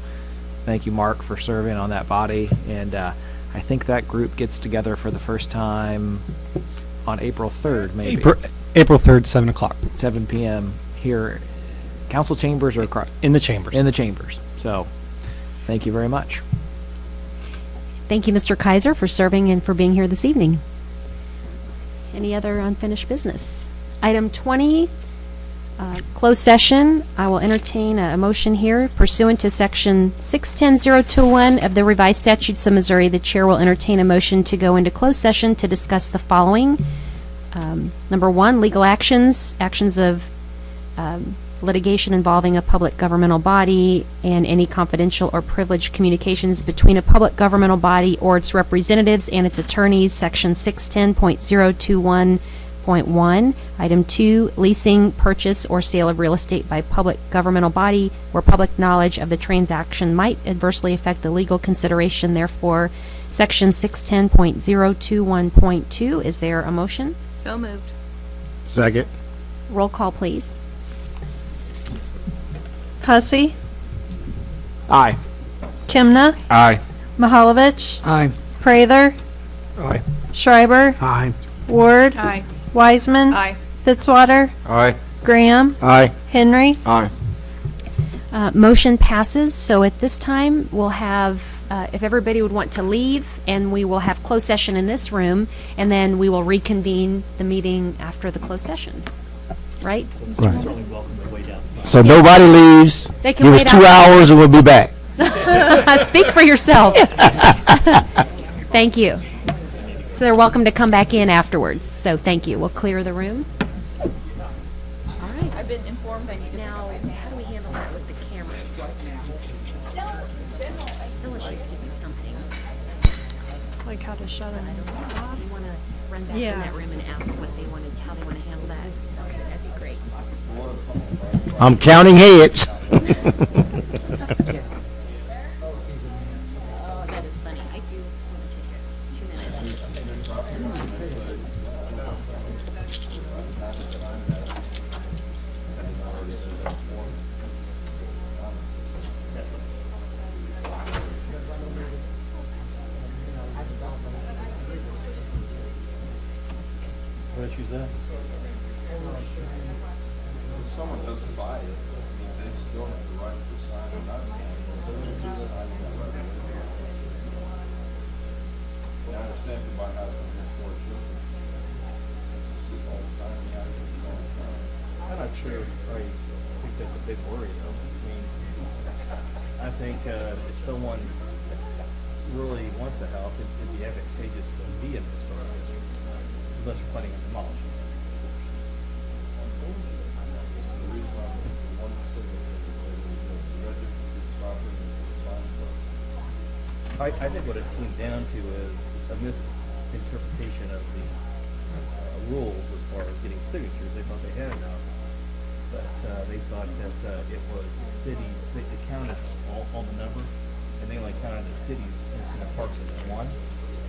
thank you, Mark, for serving on that body. And I think that group gets together for the first time on April 3rd, maybe. April 3rd, 7 o'clock. 7 p.m. here council chambers or In the chambers. in the chambers. So, thank you very much. Thank you, Mr. Kaiser, for serving and for being here this evening. Any other unfinished business? Item 20, closed session. I will entertain a motion here pursuant to Section 610021 of the Revised Statutes of Missouri. The chair will entertain a motion to go into closed session to discuss the following. Number one, legal actions of litigation involving a public governmental body and any confidential or privileged communications between a public governmental body or its representatives and its attorneys, Section 610.021.1. Item 2, leasing, purchase, or sale of real estate by public governmental body where public knowledge of the transaction might adversely affect the legal consideration. Therefore, Section 610.021.2. Is there a motion? So moved. Second. Roll call, please. Hussey, Aye. Kimna, Aye. Mahalovich, Aye. Prather, Aye. Schreiber, Aye. Ward, Aye. Wiseman, Aye. Fitzwater, Aye. Graham, Aye. Henry. Aye. Motion passes. So at this time, we'll have, if everybody would want to leave, and we will have closed session in this room, and then we will reconvene the meeting after the closed session. Right? Mr. Right. Mulder? So nobody leaves. They can Give us wait 2 out. hours and we'll be back. Speak for yourself. Thank you. So they're welcome to come back in afterwards. So thank you. We'll clear the room. All right. I've been informed I need to. Now, how do we handle that with the cameras? Phyllis used to do something. Like how to shut them Do you want to run back in Yeah. that room and ask what they wanted, how they want to handle that? Okay, that'd be great. I'm counting heads. Oh, that is funny. I do want to take 2 minutes. What issue's that? If someone doesn't buy it, they still have the right to sign or not sign. I understand if you buy a house in this for children. It's just all the time, you have to do all the time. I'm not sure I think that's a big worry, though. I think if someone really wants a house, it'd be advantageous to be in this historic district, unless you're planning on demolishing it. The reason I'm one signature is that it's registered this property and it's fine, so. I think what it came down to is a misinterpretation of the rules as far as getting signatures. They thought they had enough, but they thought that it was the cities, they counted all the numbers, and they only counted the cities and the parks as one,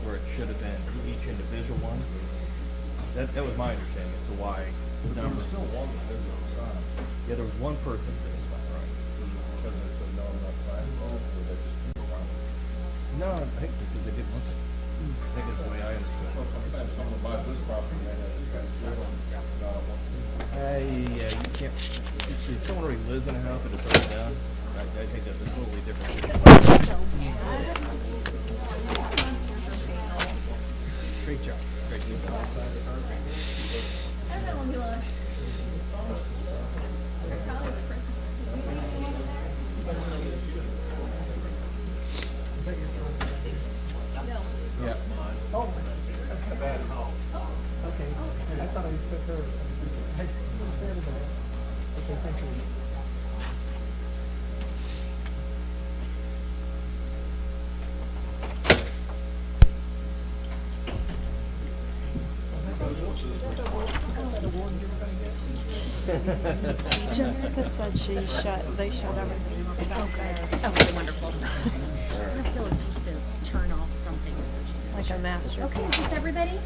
where it should have been each individual one. That was my understanding as to why the numbers. Still one individual sign. Yeah, there was one person that didn't sign, right? Because they said no, I'm not signing, or they just keep around. No, I think because they didn't want it. I think that's the way I understood it. If someone buys this property, they have to sign this one, I don't want to. Yeah, you can't, if someone already lives in a house and it's already done, I think that's a totally different. Great job. Great job. Yeah. Oh, that's bad. Okay. I thought I took her. Okay, thank you. Jessica said they shut everything off. Okay. Okay, wonderful. Phyllis used to turn off something, so just. Like a master. Okay, is this everybody?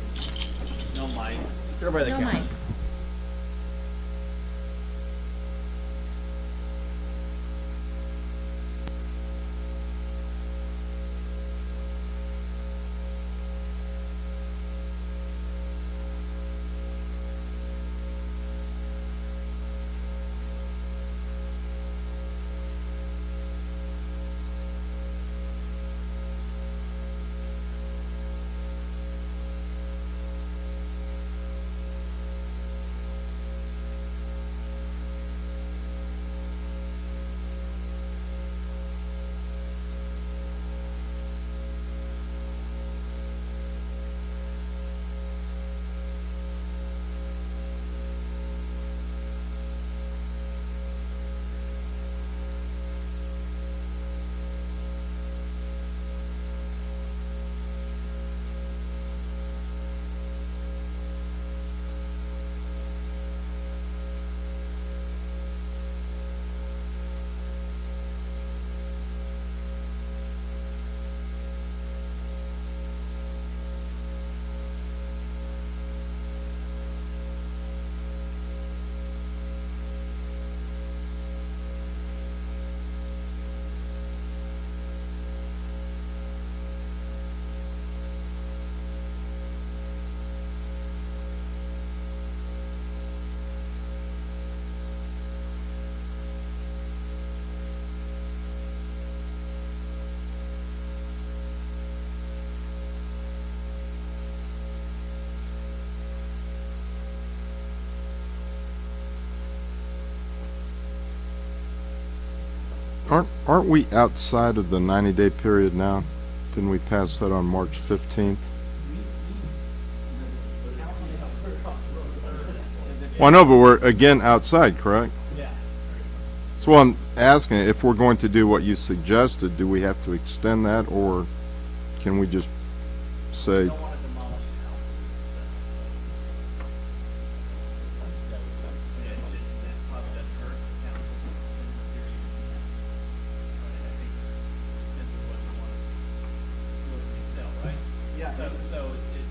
No mics. Everybody that No counts. mics. Aren't we outside of the 90-day period now? Didn't we pass that on March 15th? Well, I know, but we're again outside, correct? Yeah. So I'm asking, if we're going to do what you suggested, do we have to extend that, or can we just say? Yeah, so it,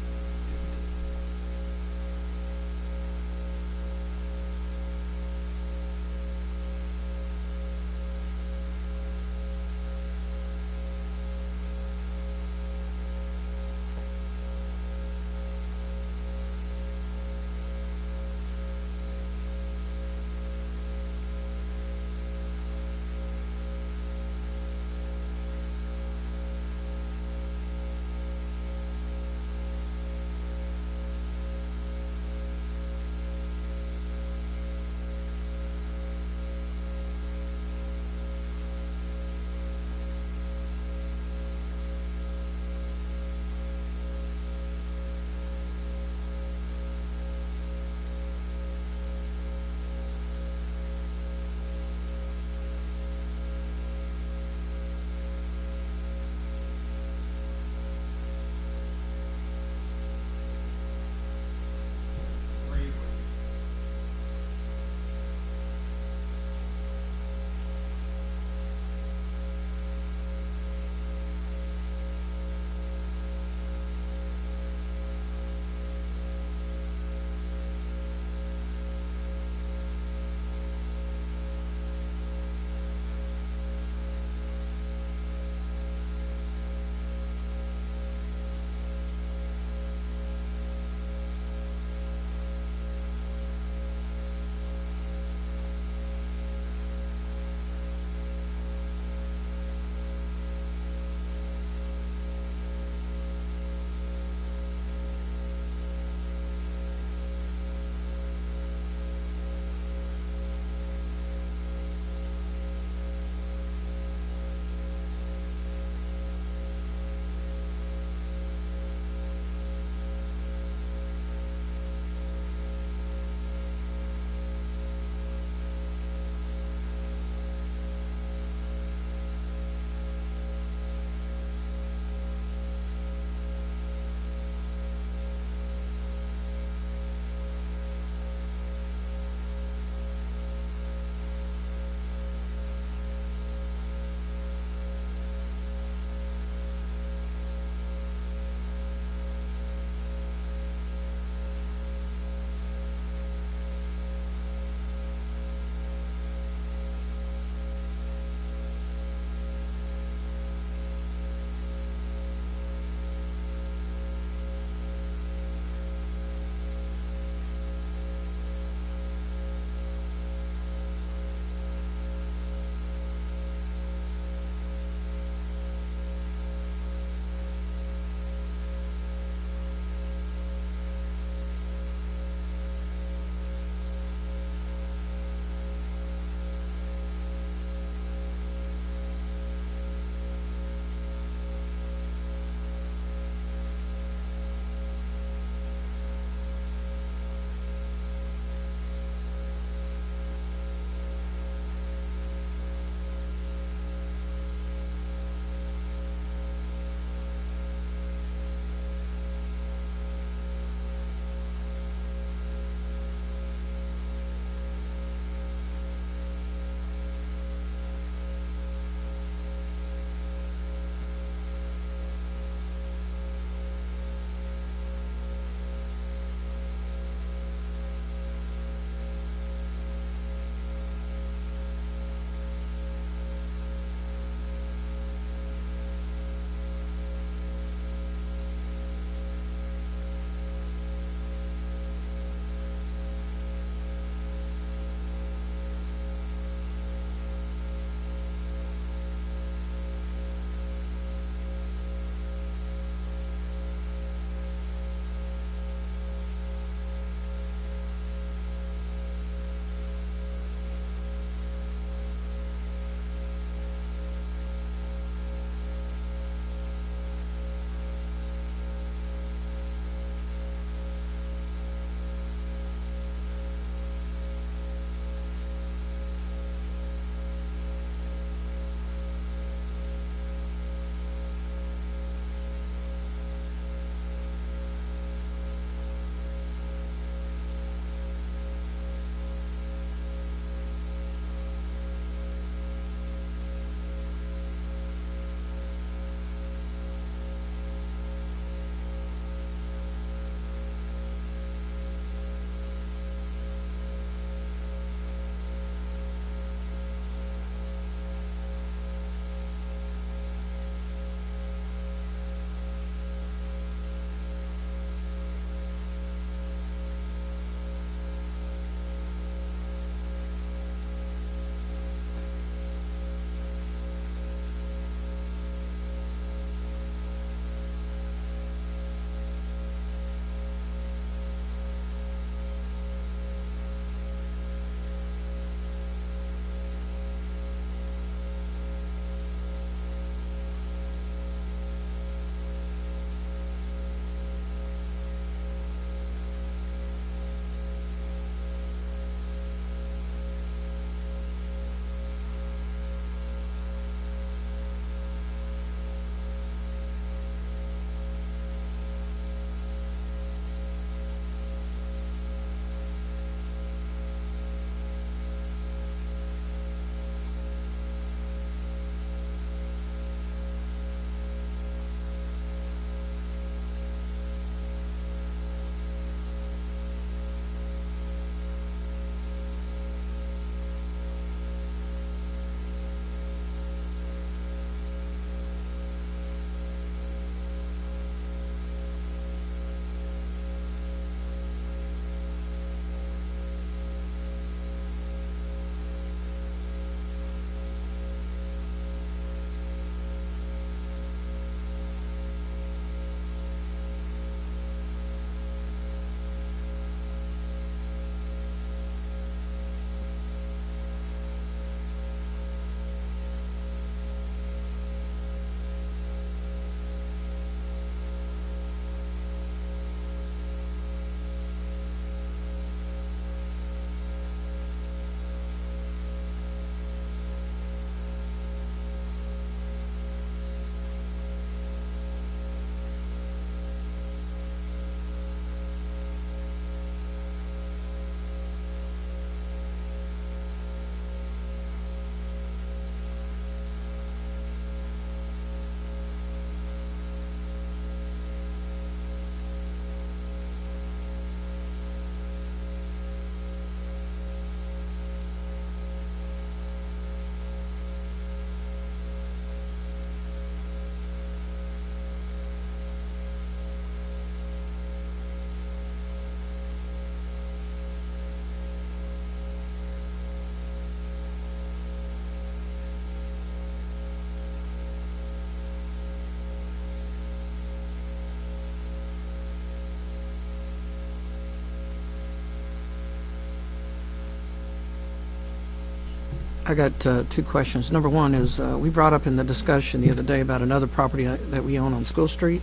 I got two questions. Number one is, we brought up in the discussion the other day about another property that we own on School Street.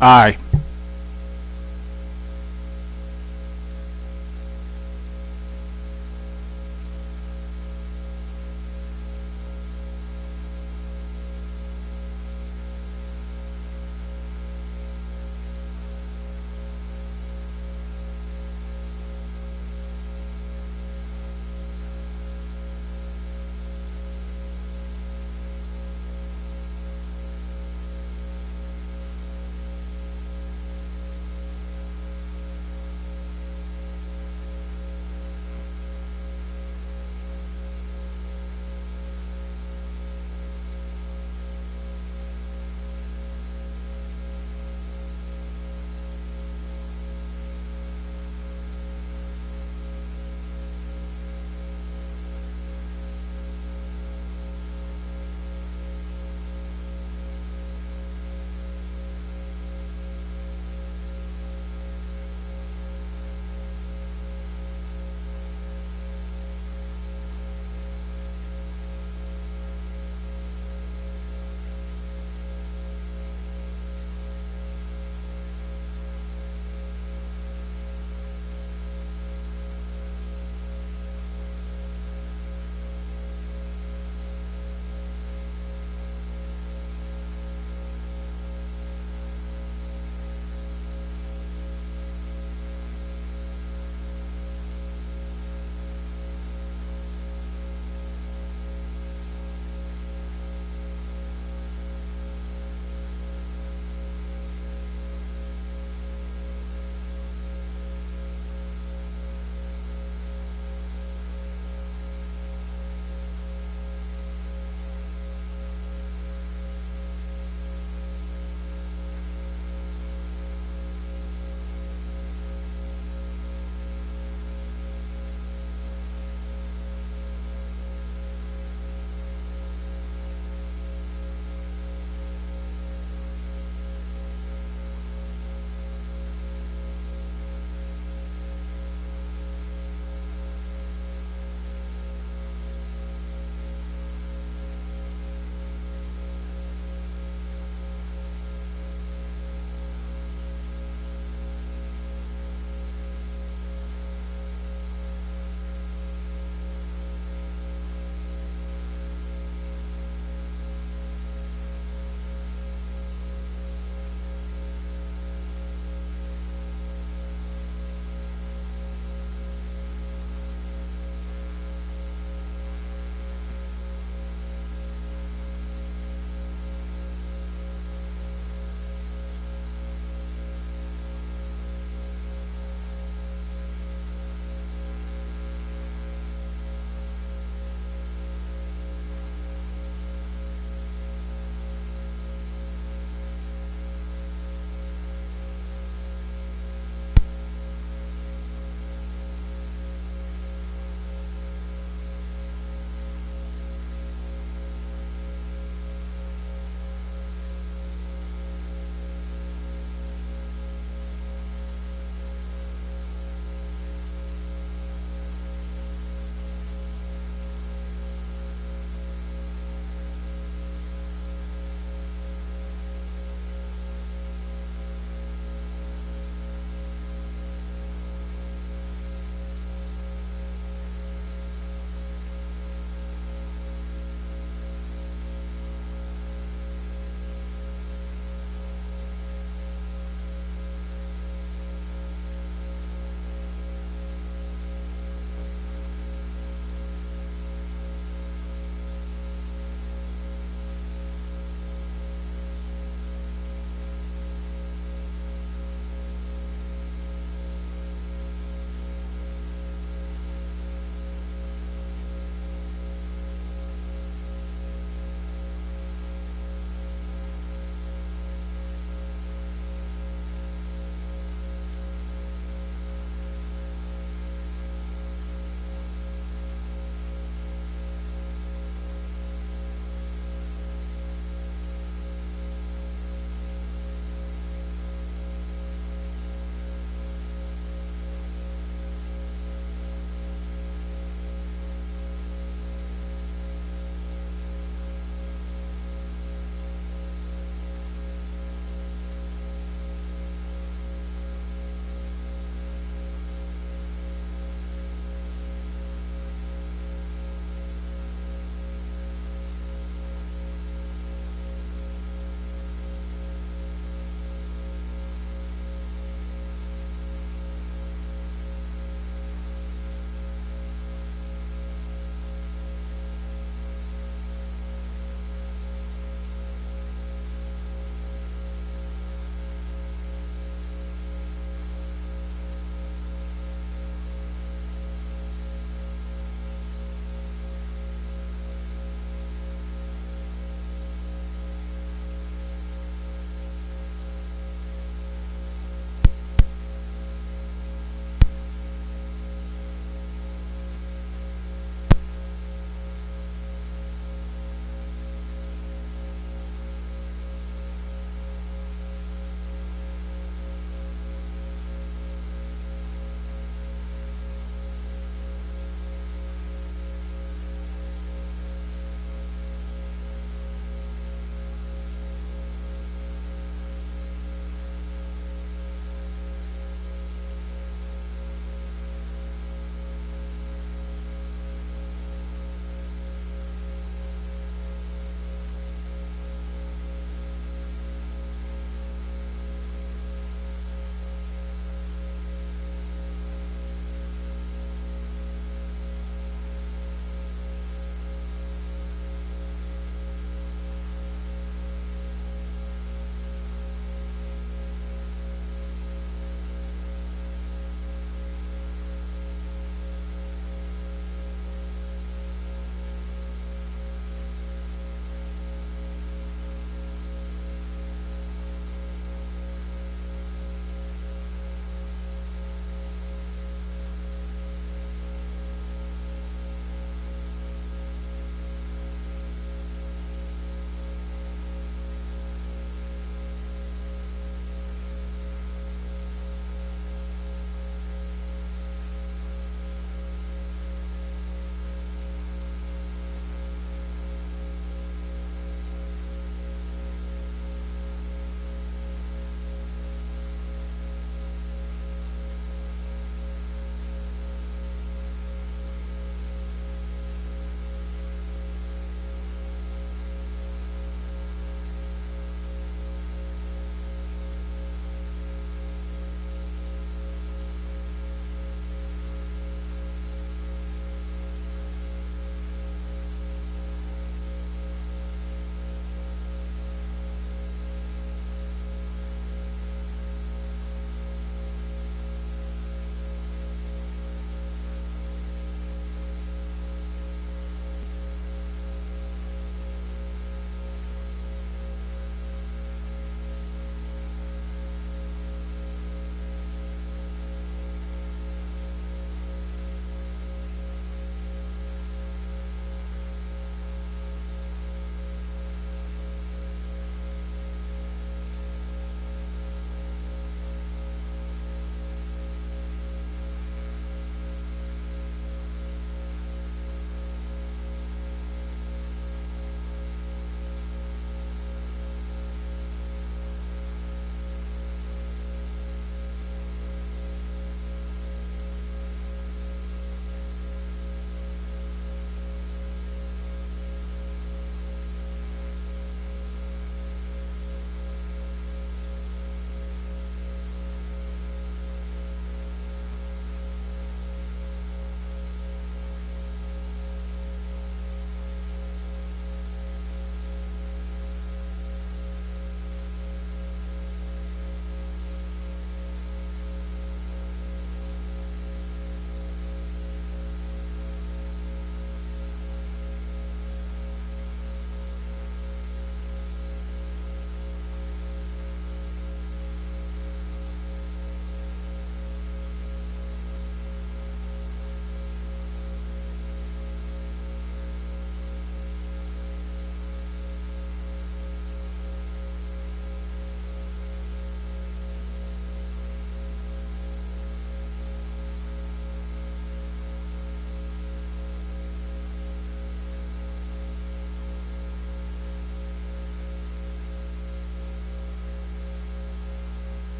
Aye.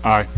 Aye.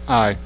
Aye.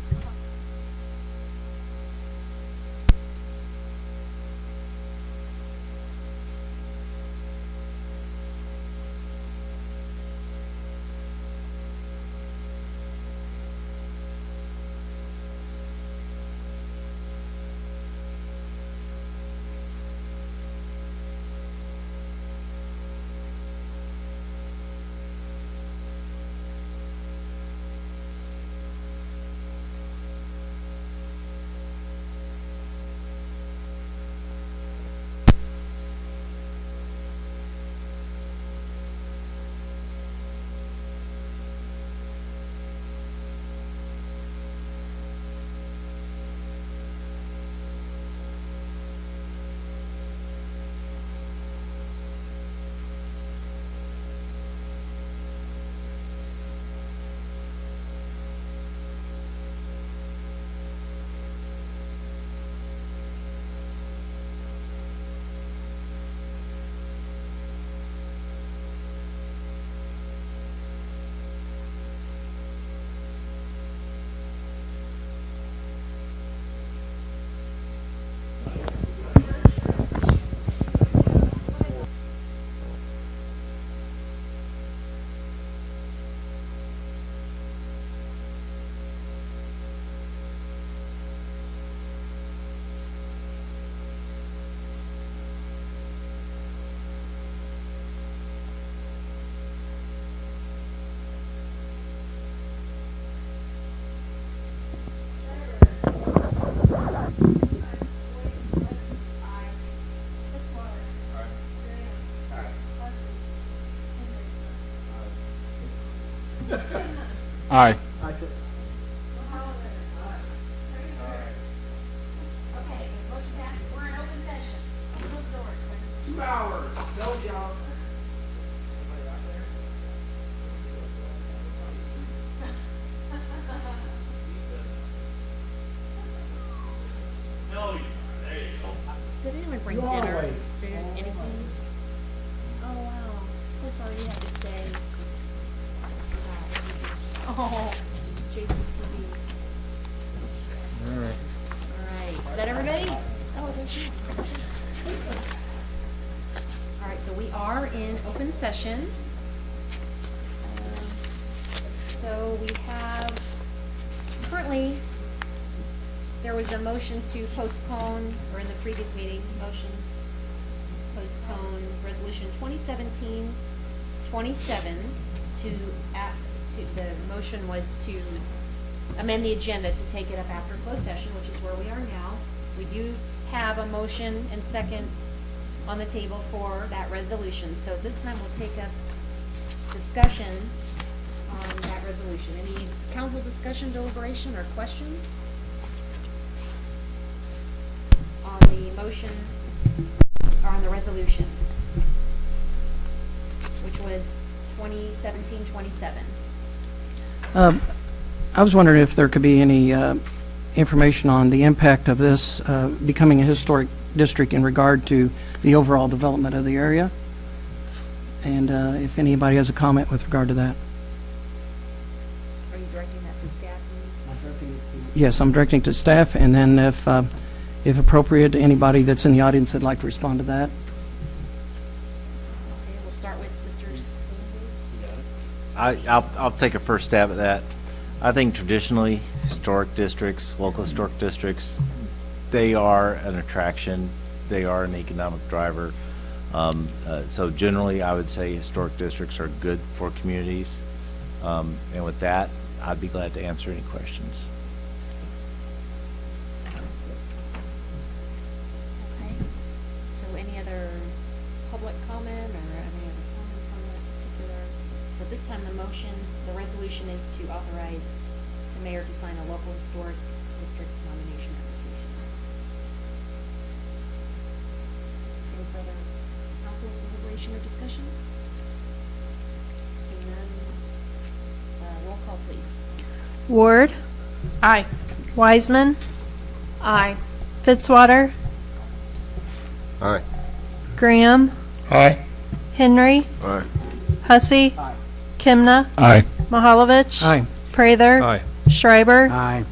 Aye. Did anyone bring dinner? Food, anything? Oh, wow. So sorry you had to stay. Oh, Jason's TV. All right. All right. Is that everybody? Oh, there's you. All right, so we are in open session. So we have, currently, there was a motion to postpone, or in the previous meeting, motion to postpone Resolution 2017-27 the motion was to amend the agenda to take it up after closed session, which is where we are now. We do have a motion and second on the table for that resolution. So this time we'll take up discussion on that resolution. Any council discussion, deliberation, or questions on the motion or on the resolution, which was 2017-27? I was wondering if there could be any information on the impact of this becoming a historic district in regard to the overall development of the area, and if anybody has a comment with regard to that. Are you directing that to staff? Yes, I'm directing to staff, and then if appropriate, anybody that's in the audience that'd like to respond to that. Okay, we'll start with Mr. Sandy. I'll take a first stab at that. I think traditionally, historic districts, local historic districts, they are an attraction. They are an economic driver. So generally, I would say historic districts are good for communities. And with that, I'd be glad to answer any questions. Okay. So any other public comment or any other comments on that particular? So this time the motion, the resolution is to authorize the mayor to sign a local historic district nomination application. Any further council deliberation or discussion? Seeing none, roll call please. Ward. Aye. Wiseman. Aye. Fitzwater. Aye. Graham. Aye. Henry. Aye. Hussey. Kimna. Aye. Mahalovich. Aye. Prather. Aye. Schreiber. Aye.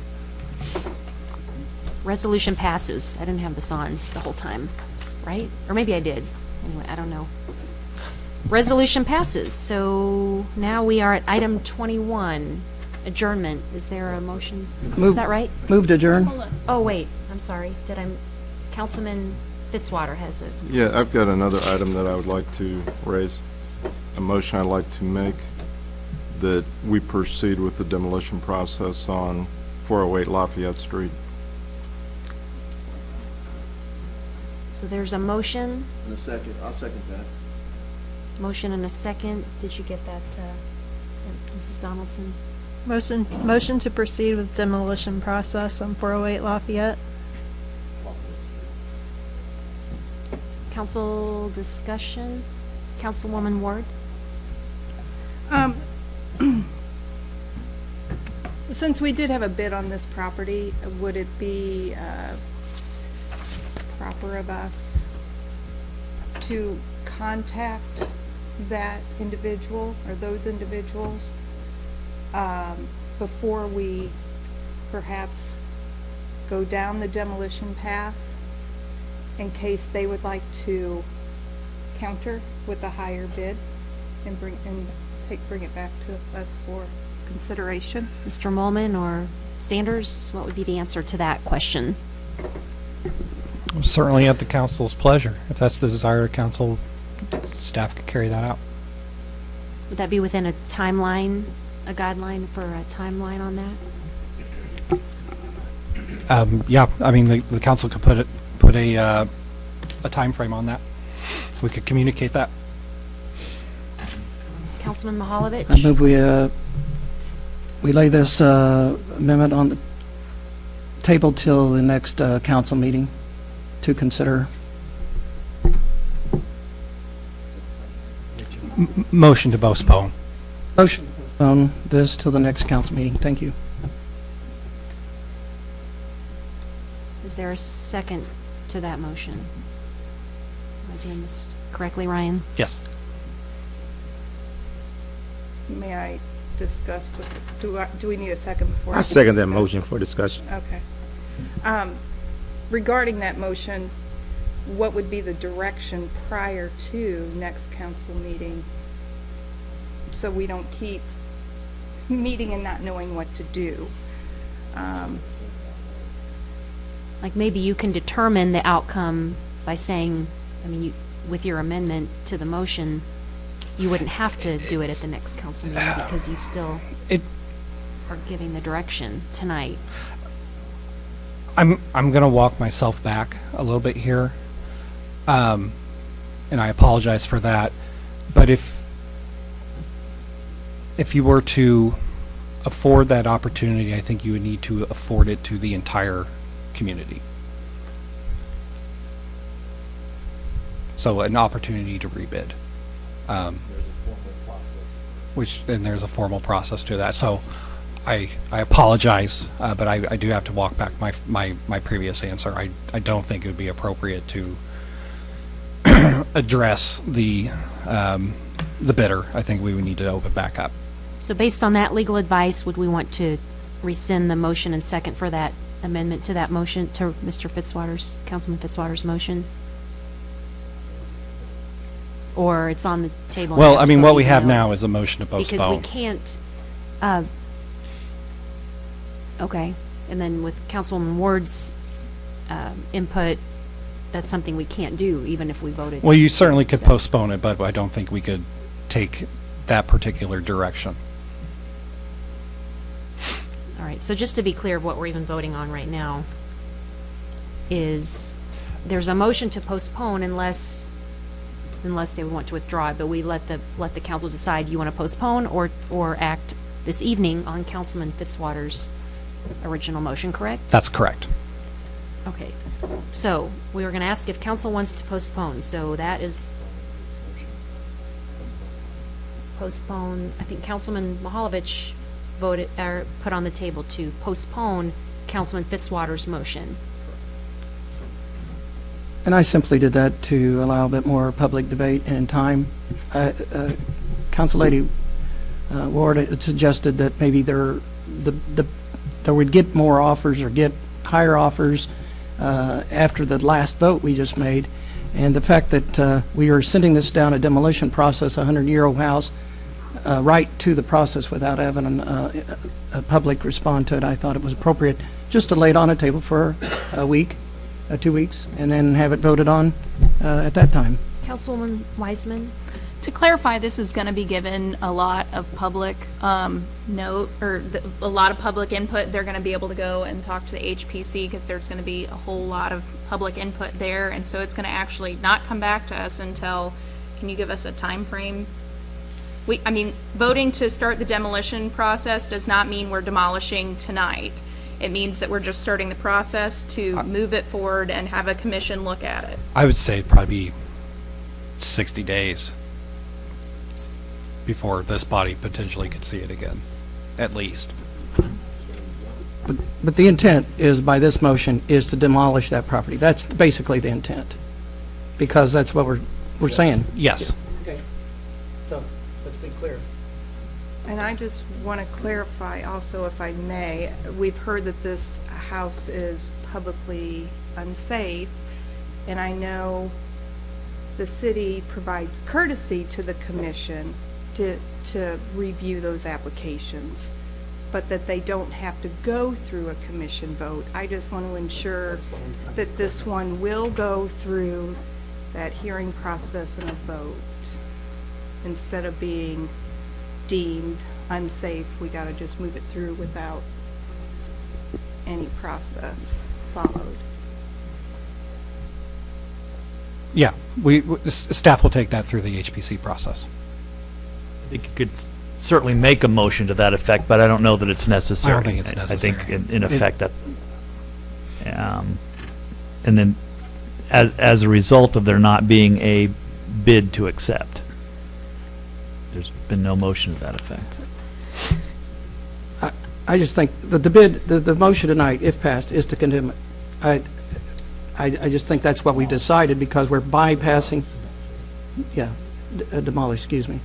Resolution passes. I didn't have this on the whole time, right? Or maybe I did. Anyway, I don't know. Resolution passes. So now we are at item 21, adjournment. Is there a motion? Is that right? Move to adjourn. Oh, wait, I'm sorry. Councilman Fitzwater has it. Yeah, I've got another item that I would like to raise, a motion I'd like to make, that we proceed with the demolition process on 408 Lafayette Street. So there's a motion, In a second, I'll second that. motion and a second. Did you get that, Mrs. Donaldson? Motion to proceed with demolition process on 408 Lafayette. Council discussion? Councilwoman Ward? Since we did have a bid on this property, would it be proper of us to contact that individual or those individuals before we perhaps go down the demolition path, in case they would like to counter with a higher bid and bring it back to us for consideration? Mr. Molman or Sanders, what would be the answer to that question? Certainly at the council's pleasure. If that's the desire of council, staff could carry that out. Would that be within a timeline, a guideline for a timeline on that? Yeah, I mean, the council could put a time frame on that. We could communicate that. Councilman Mahalovich? I move we lay this amendment on the table till the next council meeting to consider. Motion to postpone. Motion to postpone this till the next council meeting. Thank you. Is there a second to that motion? Am I doing this correctly, Ryan? Yes. May I discuss with, do we need a second before? I second that motion for discussion. Okay. Regarding that motion, what would be the direction prior to next council meeting? So we don't keep meeting and not knowing what to do. Like maybe you can determine the outcome by saying, I mean, with your amendment to the motion, you wouldn't have to do it at the next council meeting because you still are giving the direction tonight. I'm going to walk myself back a little bit here, and I apologize for that. But if you were to afford that opportunity, I think you would need to afford it to the entire community. So an opportunity to rebid. And there's a formal process to that. So I apologize, but I do have to walk back my previous answer. I don't think it would be appropriate to address the bidder. I think we would need to open back up. So based on that legal advice, would we want to rescind the motion and second for that amendment to that motion, to Mr. Fitzwater's, Councilman Fitzwater's motion? Or it's on the table? and Well, have I to mean, vote what we even have though now it's- is a motion to Because we postpone. can't, okay, and then with Councilwoman Ward's input, that's something we can't do, even if we voted. Well, you certainly could So- postpone it, but I don't think we could take that particular direction. All right, so just to be clear of what we're even voting on right now, is there's a motion to postpone unless they want to withdraw it, but we let the council decide you want to postpone or act this evening on Councilman Fitzwater's original motion, correct? That's correct. Okay, so we were going to ask if council wants to postpone, so that is postpone. I think Councilman Mahalovich voted, or put on the table to postpone Councilman Fitzwater's motion. And I simply did that to allow a bit more public debate and time. Council Lady Ward had suggested that maybe the or we'd get more offers or get higher offers after the last vote we just made. And the fact that we are sending this down a demolition process, a 100-year-old house, right to the process without having a public respond to it, I thought it was appropriate just to lay it on a table for a week, 2 weeks, and then have it voted on at that time. Councilwoman Wiseman? To clarify, this is going to be given a lot of public note, or a lot of public input. They're going to be able to go and talk to the HPC because there's going to be a whole lot of public input there, and so it's going to actually not come back to us until, can you give us a time frame? I mean, voting to start the demolition process does not mean we're demolishing tonight. It means that we're just starting the process to move it forward and have a commission look at it. I would say it'd probably be 60 days before this body potentially could see it again, at least. But the intent is, by this motion, is to demolish that property. That's basically the intent, because that's what we're saying. Yes. Okay. So, let's be clear. And I just want to clarify also, if I may, we've heard that this house is publicly unsafe, and I know the city provides courtesy to the commission to review those applications, but that they don't have to go through a commission vote. I just want to ensure that this one will go through that hearing process and a vote. Instead of being deemed unsafe, we got to just move it through without any process followed. Yeah, staff will take that through the HPC process. I think you could certainly make a motion to that effect, but I don't know that it's necessary. I don't think it's necessary. I think in effect that, and then as a result of there not being a bid to accept, there's been no motion to that effect. I just think that the motion tonight, if passed, is to condemn it. I just think that's what we decided, because we're bypassing, demolish, excuse me,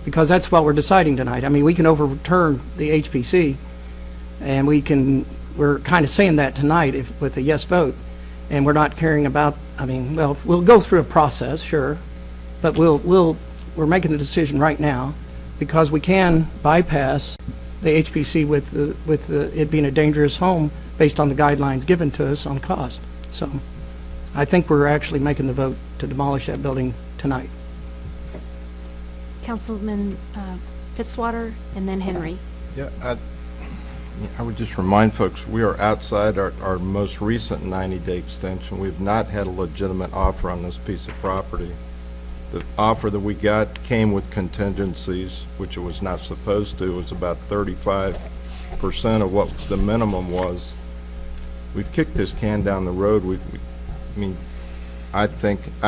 because that's what we're deciding tonight. I mean, we can overturn the HPC, and we're kind of saying that tonight with a yes vote, and we're not caring about, well, we'll go through a process, sure, but we're making the decision right now, because we can bypass the HPC with it being a dangerous home based on the guidelines given to us on cost. So I think we're actually making the vote to demolish that building tonight. Councilman Fitzwater, and then Henry. Yeah, I would just remind folks, we are outside our most recent 90-day extension. We've not had a legitimate offer on this piece of property. The offer that we got came with contingencies, which it was not supposed to. It was about 35% of what the minimum was. We've kicked this can down the road. I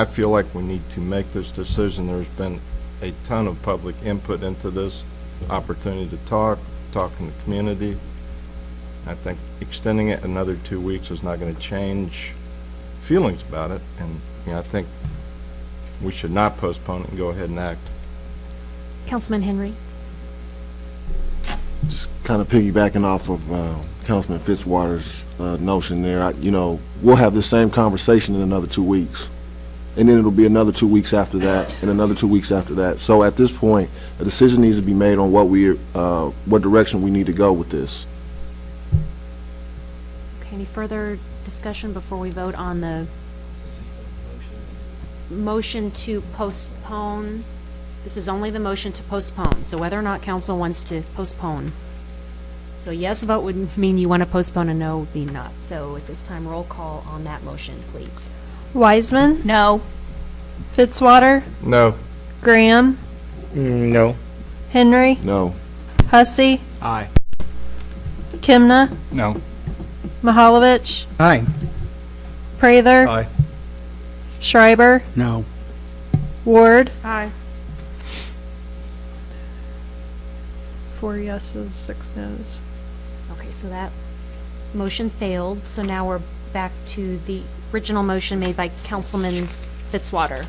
feel like we need to make this decision. There's been a ton of public input into this, opportunity to talk in the community. I think extending it another 2 weeks is not going to change feelings about it, and I think we should not postpone it and go ahead and act. Councilman Henry. Just kind of piggybacking off of Councilman Fitzwater's notion there, we'll have the same conversation in another 2 weeks. And then it'll be another 2 weeks after that, and another 2 weeks after that. So at this point, a decision needs to be made on what direction we need to go with this. Okay, any further discussion before we vote on the motion to postpone? This is only the motion to postpone, so whether or not council wants to postpone. So yes vote would mean you want to postpone, and no would mean not. So at this time, roll call on that motion, please. Wiseman? No. Fitzwater? No. Graham? No. Henry? No. Hussey? Aye. Kimna? No. Mahalovich? Aye. Prather? Aye. Schreiber? No. Ward? Aye. 4 yeses, 6 noes. Okay, so that motion failed. So now we're back to the original motion made by Councilman Fitzwater.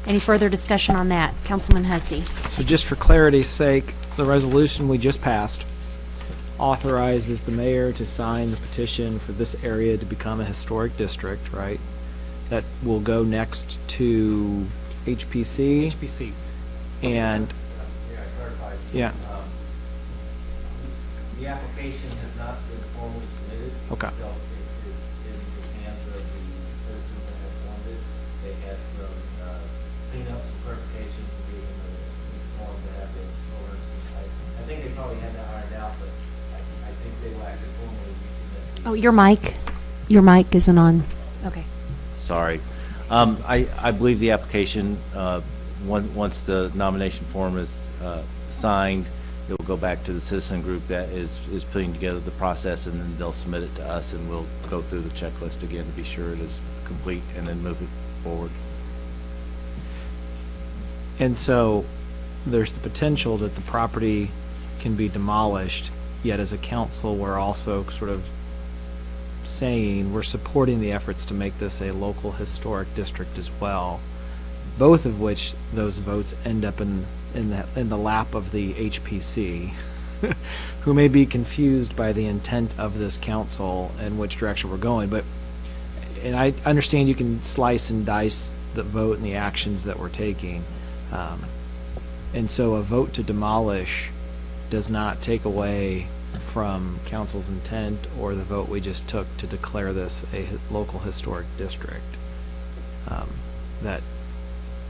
Any further discussion on that? Councilman Hussey. So just for clarity's sake, the resolution we just passed authorizes the mayor to sign the petition for this area to become a historic district, right? That will go next to HPC. HPC. And, yeah, The application has not been formally submitted. Okay. So it is in the hands of the citizens that have formed it. They had some cleanups and clarifications to be in the form to have the owners. I think they probably had that ironed out, but I think they will actually formally resubmit. Oh, your mic isn't on. Okay. Sorry. I believe the application, once the nomination form is signed, it will go back to the citizen group that is putting together the process, and then they'll submit it to us, and we'll go through the checklist again to be sure it is complete, and then move it forward. and so there's the potential that the property can be demolished, yet as a council, we're also sort of saying we're supporting the efforts to make this a local historic district as well, both of which those votes end up in the lap of the HPC, who may be confused by the intent of this council and which direction we're going. And I understand you can slice and dice the vote and the actions that we're taking. And so a vote to demolish does not take away from council's intent or the vote we just took to declare this a local historic district.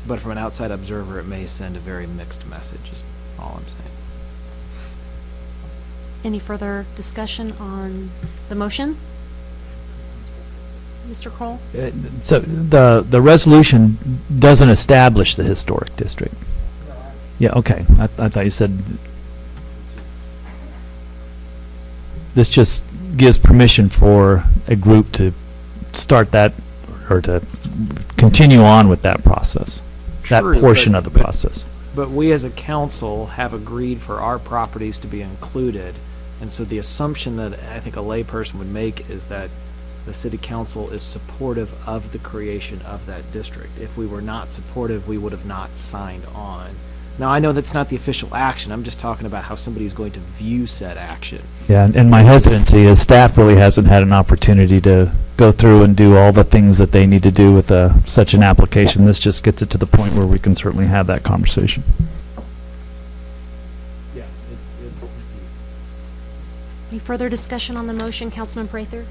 But from an outside observer, it may send a very mixed message, is all I'm saying. Any further discussion on the motion? Mr. Kroll? So the resolution doesn't establish the historic district? Yeah, okay. I thought you said this just gives permission for a group to start that or to continue on with that process, that True, portion but- of the process. But we as a council have agreed for our properties to be included. And so the assumption that I think a layperson would make is that the city council is supportive of the creation of that district. If we were not supportive, we would have not signed on. Now, I know that's not the official action. I'm just talking about how somebody's going to view said action. Yeah, and my hesitancy is staff really hasn't had an opportunity to go through and do all the things that they need to do with such an application. This just gets it to the point where we can certainly have that conversation. Yeah, Any further discussion on the motion, Councilman Prather?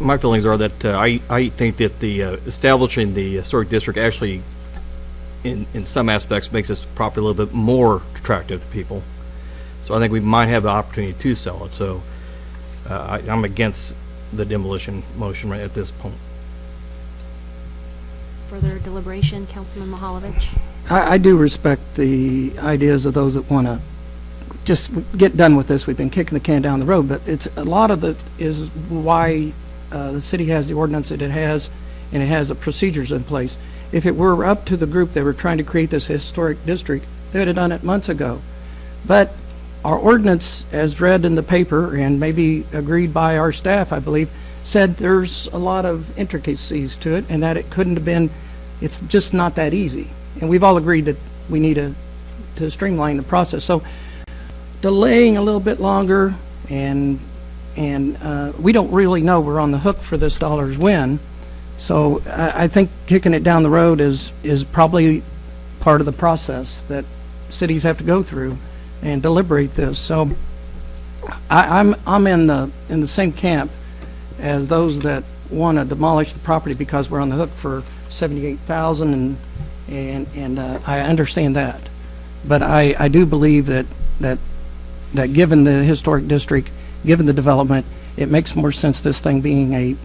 My feelings are that I think that the establishing the historic district actually, in some aspects, makes this property a little bit more attractive to people. So I think we might have the opportunity to sell it. So I'm against the demolition motion right at this point. Further deliberation, Councilman Mahalovich? I do respect the ideas of those that want to just get done with this. We've been kicking the can down the road, but it's a lot of it is why the city has the ordinance that it has, and it has the procedures in place. If it were up to the group that were trying to create this historic district, they would have done it months ago. But our ordinance, as read in the paper and maybe agreed by our staff, I believe, said there's a lot of intricacies to it and that it couldn't have been, it's just not that easy. And we've all agreed that we need to streamline the process. So delaying a little bit longer and we don't really know we're on the hook for this dollar's win. So I think kicking it down the road is probably part of the process that cities have to go through and deliberate this. So I'm in the same camp as those that want to demolish the property because we're on the hook for $78,000 and I understand that. But I do believe that given the historic district, given the development, it makes more sense this thing being a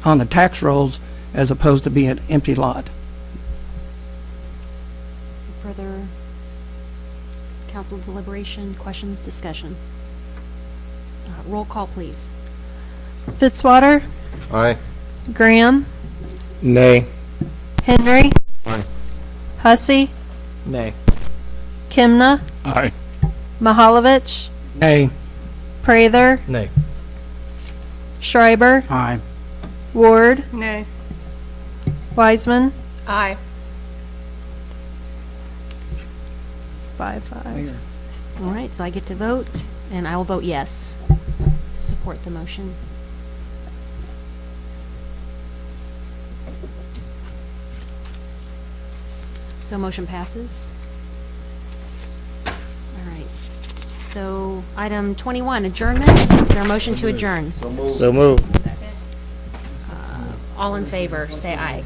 on the tax rolls as opposed to being an empty lot. Further council deliberation, questions, discussion? Roll call, please. Fitzwater, Aye. Graham, Nay. Henry, Aye. Hussey, Nay. Kimna, Aye. Mahalovich, Nay. Prather, Nay. Schreiber, Aye. Ward, Nay. Wiseman, Aye. 5-5. All right, so I get to vote. And I will vote yes to support the motion. So motion passes. All right. So item 21, adjournment. Is there a motion to adjourn? So moved. All in favor, say aye.